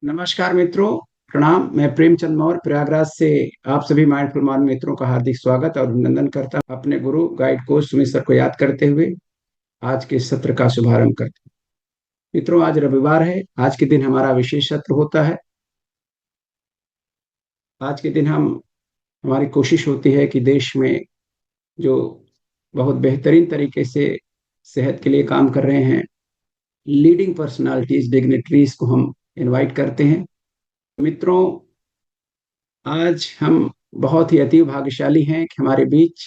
नमस्कार मित्रों। प्रणाम। मैं प्रेमचंद मौर्य प्रयागराज से आप सभी माइंडफुल मॉर्निंग मित्रों का हार्दिक स्वागत और अभिनंदन करता हूं। अपने गुरु गाइड कोच सुमित सर को याद करते हुए आज के सत्र का शुभारंभ करते हैं। मित्रों, आज रविवार है। आज के दिन हमारा विशेष सत्र होता है। आज के दिन हमारी कोशिश होती है कि देश में जो बहुत बेहतरीन तरीके से सेहत के लिए काम कर रहे हैं, लीडिंग पर्सनालिटीज, डिग्नेटरीज को हम इनवाइट करते हैं। मित्रों, आज हम बहुत ही अति भाग्यशाली हैं कि हमारे बीच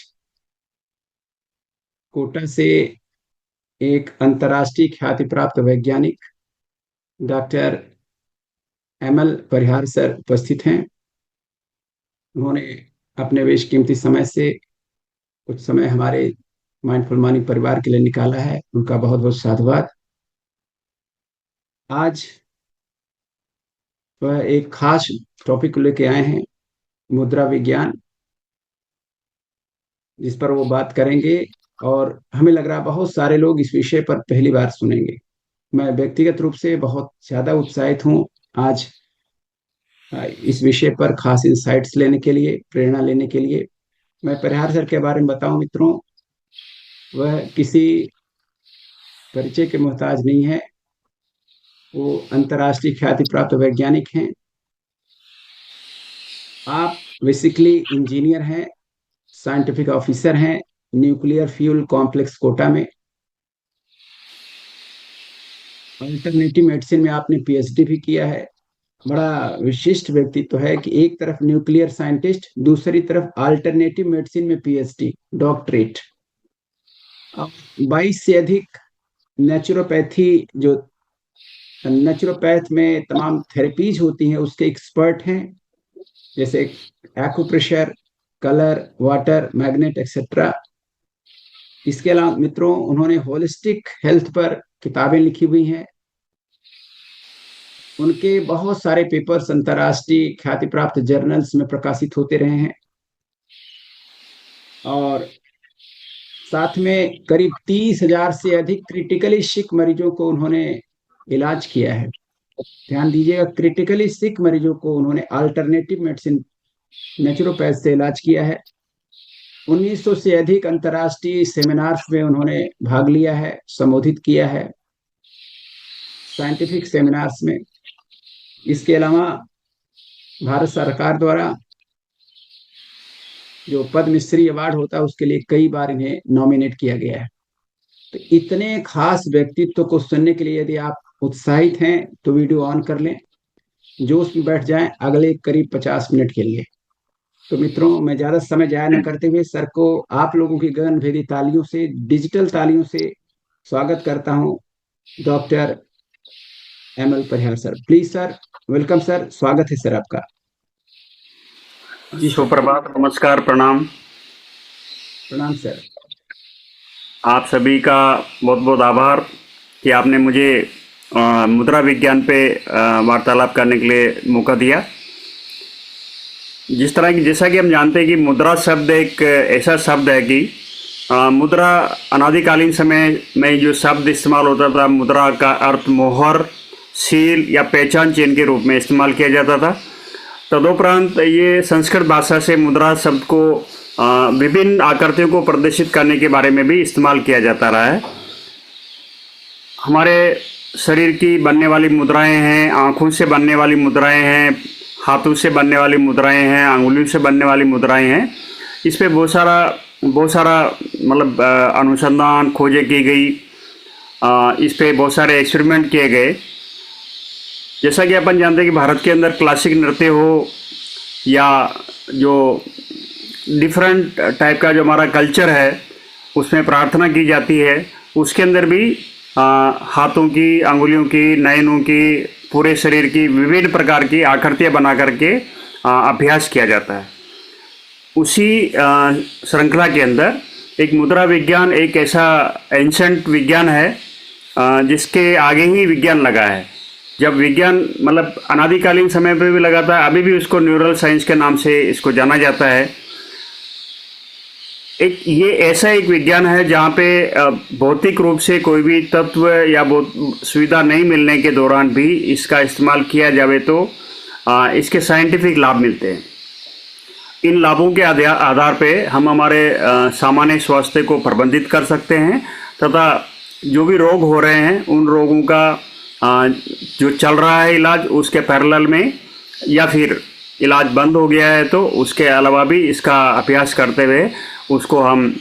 कोटा से एक अंतर्राष्ट्रीय ख्याति प्राप्त वैज्ञानिक डॉक्टर एमएल परिहार सर उपस्थित हैं। उन्होंने अपने बेशकीमती समय से कुछ समय हमारे माइंडफुल मॉर्निंग परिवार के लिए निकाला है। उनका बहुत बहुत साधुवाद। आज वह एक खास टॉपिक को लेके आए हैं, मुद्रा विज्ञान, जिस पर वो बात करेंगे और हमें लग रहा है बहुत सारे लोग इस विषय पर पहली बार सुनेंगे। मैं व्यक्तिगत रूप से बहुत ज्यादा उत्साहित हूँ आज इस विषय पर खास इंसाइट्स लेने के लिए, प्रेरणा लेने के लिए। मैं परिहार सर के बारे में बताऊं मित्रों, वह किसी परिचय के मोहताज नहीं है। वो अंतर्राष्ट्रीय ख्याति प्राप्त वैज्ञानिक हैं। आप बेसिकली इंजीनियर हैं, साइंटिफिक ऑफिसर हैं न्यूक्लियर फ्यूल कॉम्प्लेक्स कोटा में। अल्टरनेटिव मेडिसिन में आपने पीएचडी भी किया है। बड़ा विशिष्ट व्यक्तित्व है कि एक तरफ न्यूक्लियर साइंटिस्ट, दूसरी तरफ अल्टरनेटिव मेडिसिन में पीएचडी, डॉक्टरेट। 22 से अधिक नेचुरोपैथी, जो नेचुरोपैथ में तमाम थेरेपीज होती हैं, उसके एक्सपर्ट हैं, जैसे acupressure, colour, water, magnet etcetera. इसके अलावा मित्रों, उन्होंने होलिस्टिक हेल्थ पर किताबें लिखी हुई हैं। उनके बहुत सारे पेपर्स अंतर्राष्ट्रीय ख्याति प्राप्त जर्नल्स में प्रकाशित होते रहे हैं और साथ में करीब 30,000 से अधिक क्रिटिकली सिक मरीजों को उन्होंने इलाज किया है। ध्यान दीजिएगा, क्रिटिकली सिक मरीजों को उन्होंने अल्टरनेटिव मेडिसिन, नेचुरोपैथ से इलाज किया है। 1900 से अधिक अंतर्राष्ट्रीय सेमिनार्स में उन्होंने भाग लिया है, संबोधित किया है साइंटिफिक सेमिनार्स में। इसके अलावा भारत सरकार द्वारा जो पद्मश्री अवार्ड होता है, उसके लिए कई बार इन्हें नॉमिनेट किया गया है। तो इतने खास व्यक्तित्व को सुनने के लिए यदि आप उत्साहित हैं तो वीडियो ऑन कर लें, जोश में बैठ जाएं अगले करीब 50 मिनट के लिए। तो मित्रों, मैं ज्यादा समय जाया न करते हुए सर को आप लोगों की गगन भेदी तालियों से, डिजिटल तालियों से स्वागत करता हूं। Doctor ML Parihar sir, please sir, welcome sir, स्वागत है सर आपका। जी सुप्रभात, नमस्कार, प्रणाम। प्रणाम सर। आप सभी का बहुत बहुत आभार कि आपने मुझे मुद्रा विज्ञान पे वार्तालाप करने के लिए मौका दिया। जैसा कि हम जानते हैं कि मुद्रा शब्द एक ऐसा शब्द है कि मुद्रा अनादिकालीन समय में जो शब्द इस्तेमाल होता था, मुद्रा का अर्थ मोहर, सील या पहचान चिन्ह के रूप में इस्तेमाल किया जाता था। तदुपरांत ये संस्कृत भाषा से मुद्रा शब्द को विभिन्न आकृतियों को प्रदर्शित करने के बारे में भी इस्तेमाल किया जाता रहा है। हमारे शरीर की बनने वाली मुद्राएं हैं, आँखों से बनने वाली मुद्राएं हैं, हाथों से बनने वाली मुद्राएं हैं, अंगुलियों से बनने वाली मुद्राएं हैं। इस पे बहुत सारा मतलब अनुसंधान, खोजें की गई। इस पे बहुत सारे एक्सपेरिमेंट किए गए। जैसा कि अपन जानते हैं कि भारत के अंदर क्लासिक नृत्य हो या जो डिफरेंट टाइप का जो हमारा कल्चर है, उसमें प्रार्थना की जाती है। उसके अंदर भी हाथों की, अंगुलियों की, नयनों की, पूरे शरीर की विभिन्न प्रकार की आकृतियाँ बना करके अभ्यास किया जाता है। उसी श्रृंखला के अंदर एक मुद्रा विज्ञान एक ऐसा एंशंट विज्ञान है जिसके आगे ही विज्ञान लगा है। जब विज्ञान मतलब अनादिकालीन समय पर भी लगा था, अभी भी उसको न्यूरल साइंस के नाम से इसको जाना जाता है। ये ऐसा एक विज्ञान है जहाँ पे भौतिक रूप से कोई भी तत्व या सुविधा नहीं मिलने के दौरान भी इसका इस्तेमाल किया जाए तो इसके साइंटिफिक लाभ मिलते हैं। इन लाभों के आधार पे हम हमारे सामान्य स्वास्थ्य को प्रबंधित कर सकते हैं तथा जो भी रोग हो रहे हैं उन रोगों का जो चल रहा है इलाज उसके पैरेलल में या फिर इलाज बंद हो गया है तो उसके अलावा भी इसका अभ्यास करते हुए उसको हम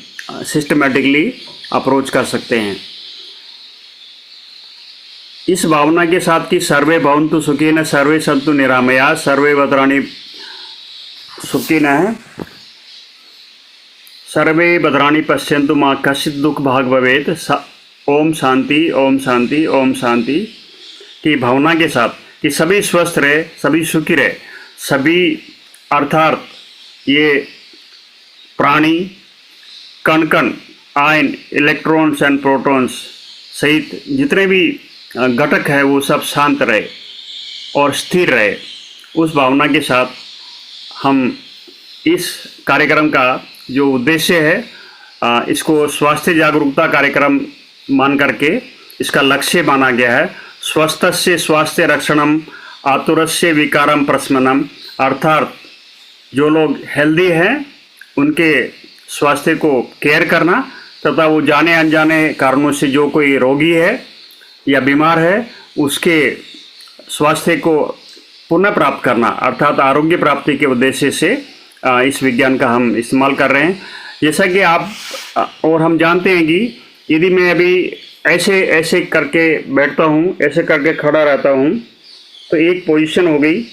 सिस्टमेटिकली अप्रोच कर सकते हैं। इस भावना के साथ कि सर्वे भवन्तु सुखिनः सर्वे सन्तु निरामयाः सर्वे भद्राणि सुखिनः सर्वे भद्राणि पश्यन्तु मा कश्चित् दुःख भाग् भवेत्। ओम शांति ओम शांति ओम शांति की भावना के साथ कि सभी स्वस्थ रहे, सभी सुखी रहे, सभी अर्थात ये प्राणी कण कण आयन इलेक्ट्रॉन्स एंड प्रोटॉन्स सहित जितने भी घटक है वो सब शांत रहे और स्थिर रहे। उस भावना के साथ हम इस कार्यक्रम का जो उद्देश्य है इसको स्वास्थ्य जागरूकता कार्यक्रम मान करके इसका लक्ष्य माना गया है। स्वस्थस्य स्वास्थ्य रक्षणम आतुरस्य विकारम प्रशमनम, अर्थात जो लोग हेल्दी हैं उनके स्वास्थ्य को केयर करना तथा वो जाने अनजाने कारणों से जो कोई रोगी है या बीमार है उसके स्वास्थ्य को पुनः प्राप्त करना, अर्थात आरोग्य प्राप्ति के उद्देश्य से इस विज्ञान का हम इस्तेमाल कर रहे हैं। जैसा कि आप और हम जानते हैं कि यदि मैं अभी ऐसे ऐसे करके बैठता हूँ, ऐसे करके खड़ा रहता हूँ तो एक पोजीशन हो गई,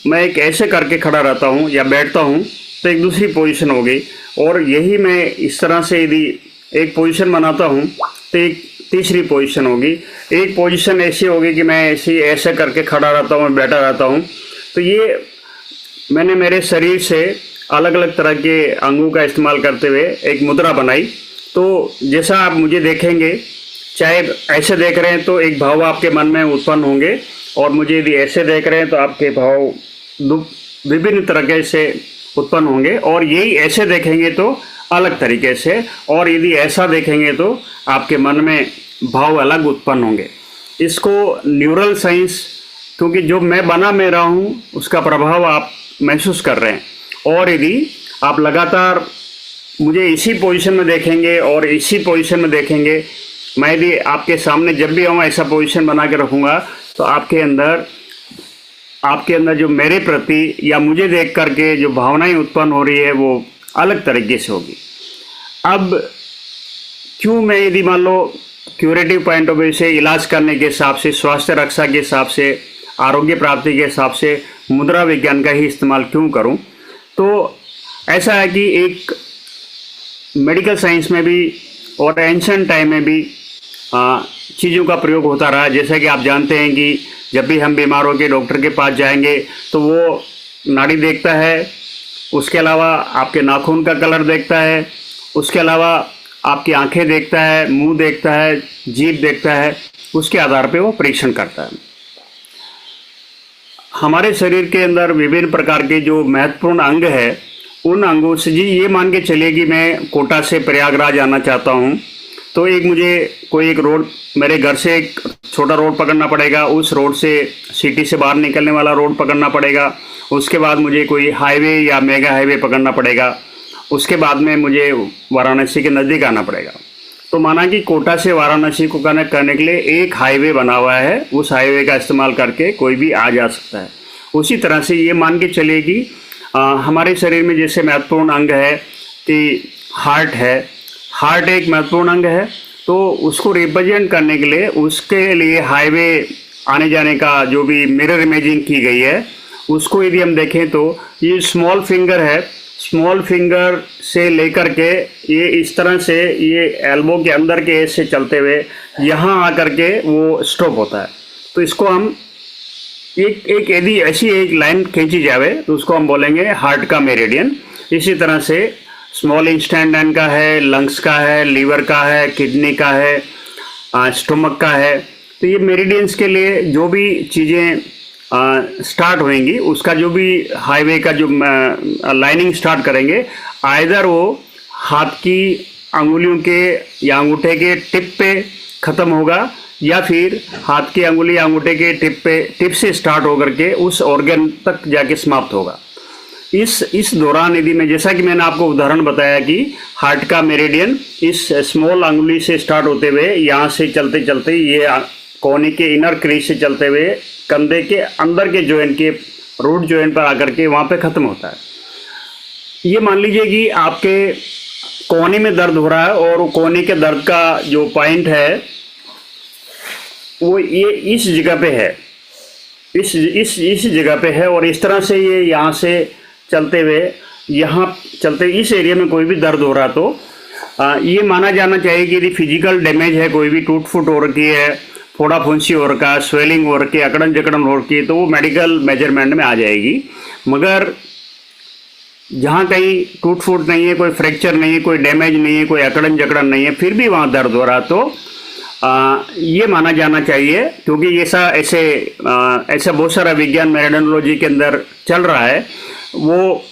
मैं एक ऐसे करके खड़ा रहता हूँ या बैठता हूँ तो एक दूसरी पोजीशन हो गई, और यही मैं इस तरह से यदि एक पोजीशन बनाता हूँ तो एक तीसरी पोजीशन होगी। एक पोजीशन ऐसी होगी कि मैं ऐसे करके खड़ा रहता हूँ, बैठा रहता हूँ। तो ये मैंने मेरे शरीर से अलग अलग तरह के अंगों का इस्तेमाल करते हुए एक मुद्रा बनाई। तो जैसा आप मुझे देखेंगे, चाहे ऐसे देख रहे हैं तो एक भाव आपके मन में उत्पन्न होंगे, और मुझे यदि ऐसे देख रहे हैं तो आपके भाव विभिन्न तरीके से उत्पन्न होंगे, और यही ऐसे देखेंगे तो अलग तरीके से, और यदि ऐसा देखेंगे तो आपके मन में भाव अलग उत्पन्न होंगे। इसको न्यूरल साइंस, क्योंकि जो मैं बना में रहा हूँ उसका प्रभाव आप महसूस कर रहे हैं, और यदि आप लगातार मुझे इसी पोजीशन में देखेंगे और इसी पोजीशन में देखेंगे, मैं यदि आपके सामने जब भी आऊँ ऐसा पोजीशन बना के रखूँगा तो आपके अंदर जो मेरे प्रति या मुझे देख करके जो भावनाएं उत्पन्न हो रही है वो अलग तरीके से होगी। अब क्यों मैं यदि मान लो क्यूरेटिव पॉइंट ऑफ व्यू से, इलाज करने के हिसाब से, स्वास्थ्य रक्षा के हिसाब से, आरोग्य प्राप्ति के हिसाब से मुद्रा विज्ञान का ही इस्तेमाल क्यों करूं, तो ऐसा है कि एक मेडिकल साइंस में भी और एंशिएंट टाइम में भी चीज़ों का प्रयोग होता रहा। जैसा कि आप जानते हैं कि जब भी हम बीमार हो के डॉक्टर के पास जाएंगे तो वो नाड़ी देखता है, उसके अलावा आपके नाखून का कलर देखता है, उसके अलावा आपकी आंखें देखता है, मुंह देखता है, जीभ देखता है, उसके आधार पे वो परीक्षण करता है। हमारे शरीर के अंदर विभिन्न प्रकार के जो महत्वपूर्ण अंग है उन अंगों से, जी ये मान के चलिए कि मैं कोटा से प्रयागराज आना चाहता हूँ, तो मुझे कोई एक रोड, मेरे घर से एक छोटा रोड पकड़ना पड़ेगा, उस रोड से सिटी से बाहर निकलने वाला रोड पकड़ना पड़ेगा, उसके बाद मुझे कोई हाईवे या मेगा हाईवे पकड़ना पड़ेगा, उसके बाद में मुझे वाराणसी के नज़दीक आना पड़ेगा। तो माना कि कोटा से वाराणसी को कनेक्ट करने के लिए एक हाईवे बना हुआ है, उस हाईवे का इस्तेमाल करके कोई भी आ जा सकता है। उसी तरह से ये मान के चलिए कि हमारे शरीर में जैसे महत्वपूर्ण अंग है कि हार्ट है, हार्ट एक महत्वपूर्ण अंग है, तो उसको रिप्रेजेंट करने के लिए उसके लिए हाईवे आने जाने का जो भी मिरर इमेजिंग की गई है उसको यदि हम देखें तो ये स्मॉल फिंगर है, स्मॉल फिंगर से लेकर के ये इस तरह से ये एल्बो के अंदर के ऐसे चलते हुए यहाँ आकर के वो स्टॉप होता है। तो इसको हम एक यदि ऐसी एक लाइन खींची जाए तो उसको हम बोलेंगे हार्ट का मेरिडियन। इसी तरह से स्मॉल इंटेस्टाइन का है, लंग्स का है, लीवर का है, किडनी का है, स्टोमक का है। तो ये मेरिडियंस के लिए जो भी चीज़ें स्टार्ट होंगी उसका जो भी हाईवे का जो लाइनिंग स्टार्ट करेंगे, आइदर वो हाथ की अंगुलियों के या अंगूठे के टिप पे ख़त्म होगा, या फिर हाथ की अंगुली या अंगूठे के टिप से स्टार्ट होकर के उस ऑर्गन तक जाके समाप्त होगा। इस दौरान यदि मैं, जैसा कि मैंने आपको उदाहरण बताया कि हार्ट का मेरिडियन इस स्मॉल अंगुली से स्टार्ट होते हुए यहाँ से चलते चलते ये कोहनी के इनर क्रीज से चलते हुए कंधे के अंदर के जॉइंट के रूट जॉइंट पर आकर के वहाँ पे ख़त्म होता है। ये मान लीजिए कि आपके कोहनी में दर्द हो रहा है और कोहनी के दर्द का जो पॉइंट है वो ये इस जगह पे है, इस जगह पे है, और इस तरह से ये यहाँ से चलते हुए यहाँ चलते इस एरिया में कोई भी दर्द हो रहा तो ये माना जाना चाहिए कि यदि फिजिकल डैमेज है, कोई भी टूट फूट हो रखी है, फोड़ा फुंसी हो रखा है, स्वेलिंग हो रखी है, अकड़न जकड़न हो रखी है, तो वो मेडिकल मेजरमेंट में आ जाएगी। मगर जहाँ कहीं टूट फूट नहीं है, कोई फ्रैक्चर नहीं है, कोई डैमेज नहीं है, कोई अकड़न जकड़न नहीं है, फिर भी वहाँ दर्द हो रहा तो ये माना जाना चाहिए, क्योंकि ऐसा बहुत सारा विज्ञान मेरिडोनोलॉजी के अंदर चल रहा है। वो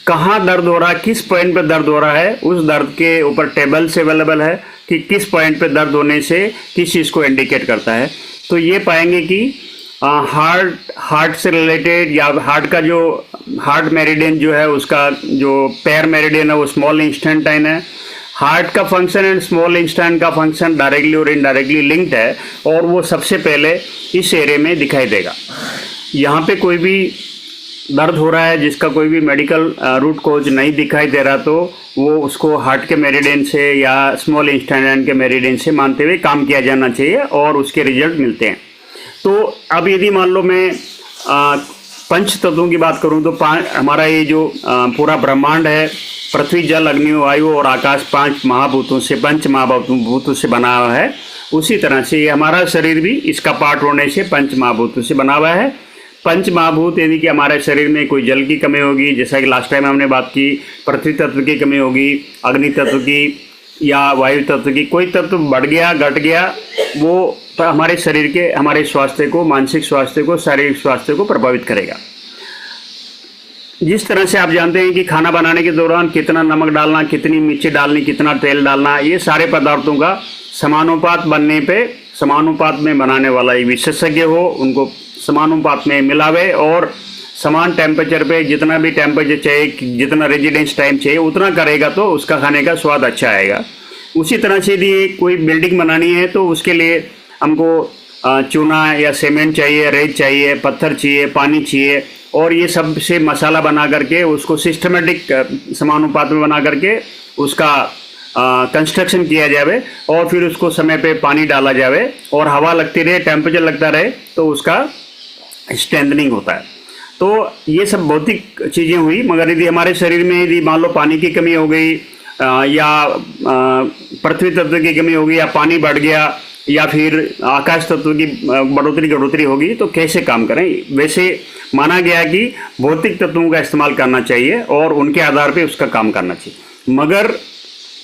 कहाँ दर्द हो रहा है, किस पॉइंट पे दर्द हो रहा है, उस दर्द के ऊपर टेबल्स अवेलेबल है कि किस पॉइंट पे दर्द होने से किस चीज़ को इंडिकेट करता है। तो ये पाएंगे कि हार्ट से रिलेटेड या हार्ट मेरिडियन जो है, उसका जो पैर मेरिडियन है वो स्मॉल इंस्टेंटाइन है। हार्ट का फंक्शन एंड स्मॉल इंस्टेंट का फंक्शन डायरेक्टली और इनडायरेक्टली लिंक्ड है, और वो सबसे पहले इस एरिया में दिखाई देगा। यहाँ पे कोई भी दर्द हो रहा है जिसका कोई भी मेडिकल रूट कॉज नहीं दिखाई दे रहा तो वो उसको हार्ट के मेरिडियन से या स्मॉल इंस्टेंटाइन के मेरिडियन से मानते हुए काम किया जाना चाहिए और उसके रिजल्ट मिलते हैं। तो अब यदि मान लो मैं पंच तत्वों की बात करूं तो हमारा ये जो पूरा ब्रह्मांड है, पृथ्वी जल अग्नि वायु और आकाश पंच महाभूतों से बना हुआ है। उसी तरह से ये हमारा शरीर भी इसका पार्ट होने से पंच महाभूतों से बना हुआ है। पंच महाभूत यानी कि हमारे शरीर में कोई जल की कमी होगी, जैसा कि लास्ट टाइम हमने बात की, पृथ्वी तत्व की कमी होगी, अग्नि तत्व की या वायु तत्व की, कोई तत्व बढ़ गया घट गया, वो हमारे शरीर के, हमारे स्वास्थ्य को, मानसिक स्वास्थ्य को, शारीरिक स्वास्थ्य को प्रभावित करेगा। जिस तरह से आप जानते हैं कि खाना बनाने के दौरान कितना नमक डालना, कितनी मिर्ची डालनी, कितना तेल डालना, ये सारे पदार्थों का समानुपात बनने पे, समानुपात में बनाने वाला एक विशेषज्ञ हो, उनको समानुपात में मिलावे और समान टेम्परेचर पे जितना भी टेम्परेचर चाहिए, जितना रेजिडेंस टाइम चाहिए उतना करेगा तो उसका खाने का स्वाद अच्छा आएगा। उसी तरह से यदि कोई बिल्डिंग बनानी है तो उसके लिए हमको चूना या सीमेंट चाहिए, रेत चाहिए, पत्थर चाहिए, पानी चाहिए, और ये सब से मसाला बना करके उसको सिस्टमेटिक समानुपात में बना करके उसका कंस्ट्रक्शन किया जावे और फिर उसको समय पे पानी डाला जावे और हवा लगती रहे, टेम्परेचर लगता रहे, तो उसका स्ट्रेंथनिंग होता है। तो ये सब भौतिक चीज़ें हुई। मगर यदि हमारे शरीर में यदि मान लो पानी की कमी हो गई या पृथ्वी तत्व की कमी हो गई या पानी बढ़ गया या फिर आकाश तत्व की बढ़ोतरी होगी तो कैसे काम करें? वैसे माना गया कि भौतिक तत्वों का इस्तेमाल करना चाहिए और उनके आधार पे उसका काम करना चाहिए। मगर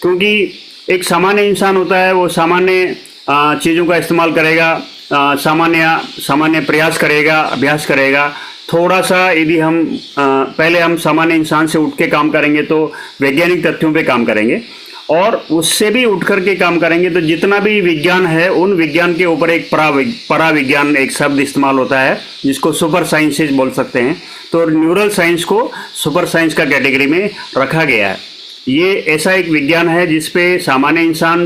क्योंकि एक सामान्य इंसान होता है, वो सामान्य चीज़ों का इस्तेमाल करेगा, सामान्य प्रयास करेगा, अभ्यास करेगा। थोड़ा सा यदि हम पहले हम सामान्य इंसान से उठ के काम करेंगे तो वैज्ञानिक तथ्यों पे काम करेंगे और उससे भी उठ करके काम करेंगे तो जितना भी विज्ञान है उन विज्ञान के ऊपर एक पराविज्ञान एक शब्द इस्तेमाल होता है जिसको सुपर साइंसेज बोल सकते हैं। तो न्यूरल साइंस को सुपर साइंस का कैटेगरी में रखा गया है। ये ऐसा एक विज्ञान है जिसपे सामान्य इंसान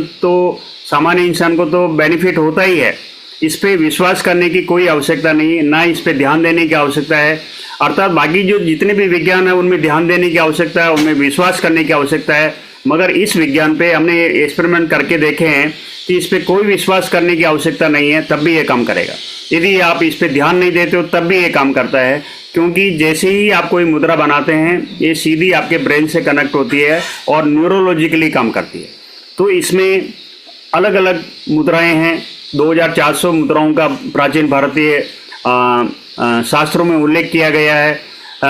को तो बेनिफिट होता ही है। इस पे विश्वास करने की कोई आवश्यकता नहीं है, ना इस पे ध्यान देने की आवश्यकता है। अर्थात बाकी जो जितने भी विज्ञान है उनमें ध्यान देने की आवश्यकता है, उनमें विश्वास करने की आवश्यकता है। मगर इस विज्ञान पे हमने एक्सपेरिमेंट करके देखे हैं कि इस पे कोई विश्वास करने की आवश्यकता नहीं है, तब भी ये काम करेगा। यदि आप इस पे ध्यान नहीं देते हो तब भी ये काम करता है, क्योंकि जैसे ही आप कोई मुद्रा बनाते हैं ये सीधी आपके ब्रेन से कनेक्ट होती है और न्यूरोलॉजिकली काम करती है। तो इसमें अलग अलग मुद्राएं हैं। 2400 मुद्राओं का प्राचीन भारतीय शास्त्रों में उल्लेख किया गया है।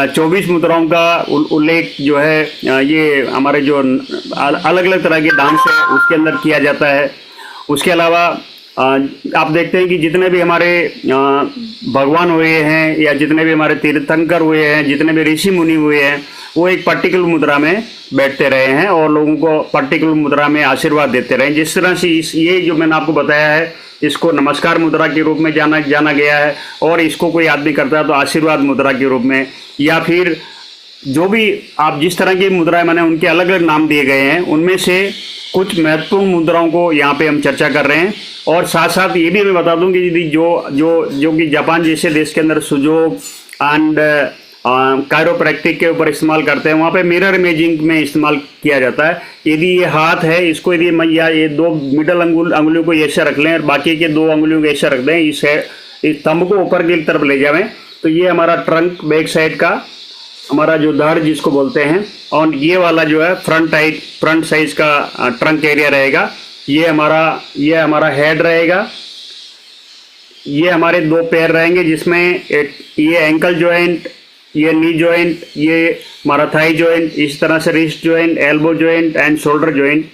24 मुद्राओं का उल्लेख जो है ये हमारे जो अलग अलग तरह के डांस है उसके अंदर किया जाता है। उसके अलावा आप देखते हैं कि जितने भी हमारे भगवान हुए हैं या जितने भी हमारे तीर्थंकर हुए हैं, जितने भी ऋषि मुनि हुए हैं, वो एक पर्टिकुलर मुद्रा में बैठते रहे हैं और लोगों को पर्टिकुलर मुद्रा में आशीर्वाद देते रहे। जिस तरह से ये जो मैंने आपको बताया है, इसको नमस्कार मुद्रा के रूप में जाना गया है, और इसको कोई आदमी करता है तो आशीर्वाद मुद्रा के रूप में, या फिर जो भी आप जिस तरह की मुद्राएं मैंने उनके अलग अलग नाम दिए गए हैं, उनमें से कुछ महत्वपूर्ण मुद्राओं को यहाँ पे हम चर्चा कर रहे हैं। और साथ साथ ये भी मैं बता दूं कि यदि जो कि जापान जैसे देश के अंदर सुजोग एंड कायरोप्रैक्टिक के ऊपर इस्तेमाल करते हैं, वहाँ पे मिरर इमेजिंग में इस्तेमाल किया जाता है। यदि ये हाथ है, इसको यदि या ये दो मिडल अंगुलियों को ऐसे रख लें और बाकी के दो अंगुलियों को ऐसे रख दें, इस थंब को ऊपर की तरफ ले जाएं, तो ये हमारा ट्रंक बैक साइड का हमारा जो धड़ जिसको बोलते हैं, और ये वाला जो है फ्रंट साइज का ट्रंक एरिया रहेगा। ये हमारा हेड रहेगा। ये हमारे दो पैर रहेंगे जिसमें ये एंकल जॉइंट, ये नी जॉइंट, ये हमारा थाई जॉइंट, इस तरह से wrist joint, elbow joint and shoulder joint,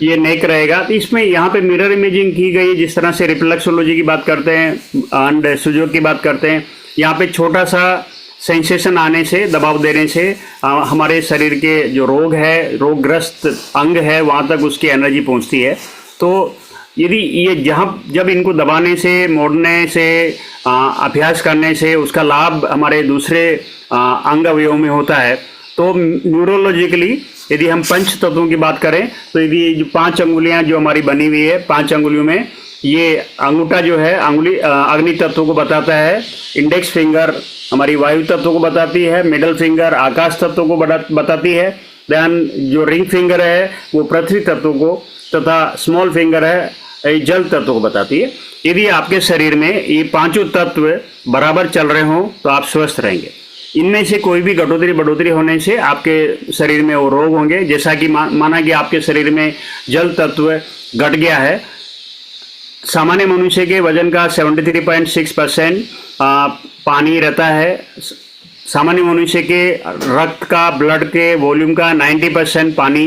ये नेक रहेगा। तो इसमें यहाँ पे मिरर इमेजिंग की गई, जिस तरह से रिफ्लेक्सोलॉजी की बात करते हैं एंड सुजोग की बात करते हैं। यहाँ पे छोटा सा सेंसेशन आने से, दबाव देने से हमारे शरीर के जो रोगग्रस्त अंग है, वहाँ तक उसकी एनर्जी पहुँचती है। तो यदि ये जब इनको दबाने से, मोड़ने से, अभ्यास करने से उसका लाभ हमारे दूसरे अंग अवयवों में होता है, तो न्यूरोलॉजिकली यदि हम पंच तत्वों की बात करें, तो यदि जो 5 अंगुलियां जो हमारी बनी हुई है, 5 अंगुलियों में ये अंगूठा जो है अंगुली अग्नि तत्व को बताता है, इंडेक्स फिंगर हमारी वायु तत्व को बताती है, मिडल फिंगर आकाश तत्व को बताती है, देन जो रिंग फिंगर है वो पृथ्वी तत्व को, तथा स्मॉल फिंगर है जल तत्व को बताती है। यदि आपके शरीर में ये 5 तत्व बराबर चल रहे हों तो आप स्वस्थ रहेंगे। इनमें से कोई भी घटोतरी बढ़ोतरी होने से आपके शरीर में वो रोग होंगे। जैसा कि माना कि आपके शरीर में जल तत्व घट गया है, सामान्य मनुष्य के वजन का 73.6% पानी रहता है। सामान्य मनुष्य के रक्त का, ब्लड के वॉल्यूम का 90% पानी,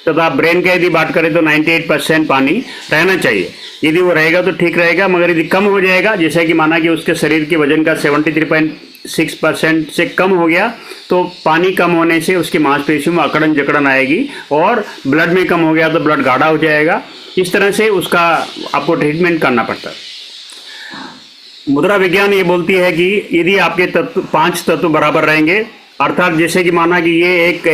तथा ब्रेन का यदि बात करें तो 98% पानी रहना चाहिए। यदि वो रहेगा तो ठीक रहेगा, मगर यदि कम हो जाएगा, जैसे कि माना कि उसके शरीर के वजन का 73.6% से कम हो गया, तो पानी कम होने से उसकी मांसपेशियों में अकड़न जकड़न आएगी, और ब्लड में कम हो गया तो ब्लड गाढ़ा हो जाएगा। इस तरह से उसका आपको ट्रीटमेंट करना पड़ता है। मुद्रा विज्ञान ये बोलती है कि यदि आपके 5 तत्व बराबर रहेंगे, अर्थात जैसे कि माना कि ये एक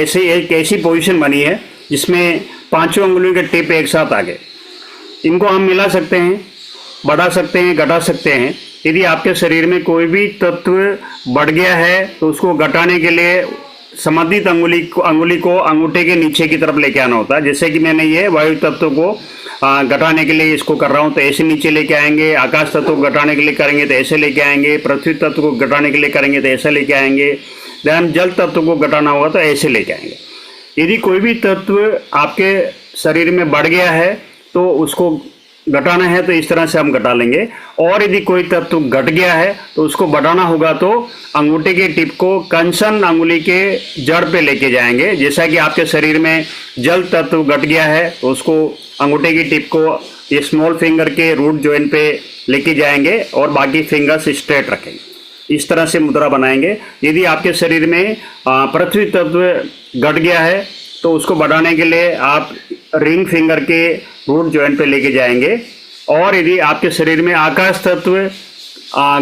ऐसी पोजीशन बनी है जिसमें 5 अंगुलियों के टिप एक साथ आ गए, इनको हम मिला सकते हैं, बढ़ा सकते हैं, घटा सकते हैं। यदि आपके शरीर में कोई भी तत्व बढ़ गया है तो उसको घटाने के लिए संबंधित अंगुली को अंगूठे के नीचे की तरफ लेके आना होता है। जैसे कि मैंने ये वायु तत्व को घटाने के लिए इसको कर रहा हूँ तो ऐसे नीचे लेके आएंगे, आकाश तत्व को घटाने के लिए करेंगे तो ऐसे लेके आएंगे, पृथ्वी तत्व को घटाने के लिए करेंगे तो ऐसे लेके आएंगे, देन जल तत्व को घटाना होगा तो ऐसे लेके आएंगे। यदि कोई भी तत्व आपके शरीर में बढ़ गया है तो उसको घटाना है तो इस तरह से हम घटा लेंगे, और यदि कोई तत्व घट गया है तो उसको बढ़ाना होगा तो अंगूठे के टिप को कंसन अंगुली के जड़ पे लेके जाएंगे। जैसा कि आपके शरीर में जल तत्व घट गया है तो उसको अंगूठे की टिप को ये स्मॉल फिंगर के रूट जॉइंट पे लेके जाएंगे और बाकी फिंगर्स स्ट्रेट रखेंगे। इस तरह से मुद्रा बनाएंगे। यदि आपके शरीर में पृथ्वी तत्व घट गया है तो उसको बढ़ाने के लिए आप रिंग फिंगर के रूट जॉइंट पे लेके जाएंगे, और यदि आपके शरीर में आकाश तत्व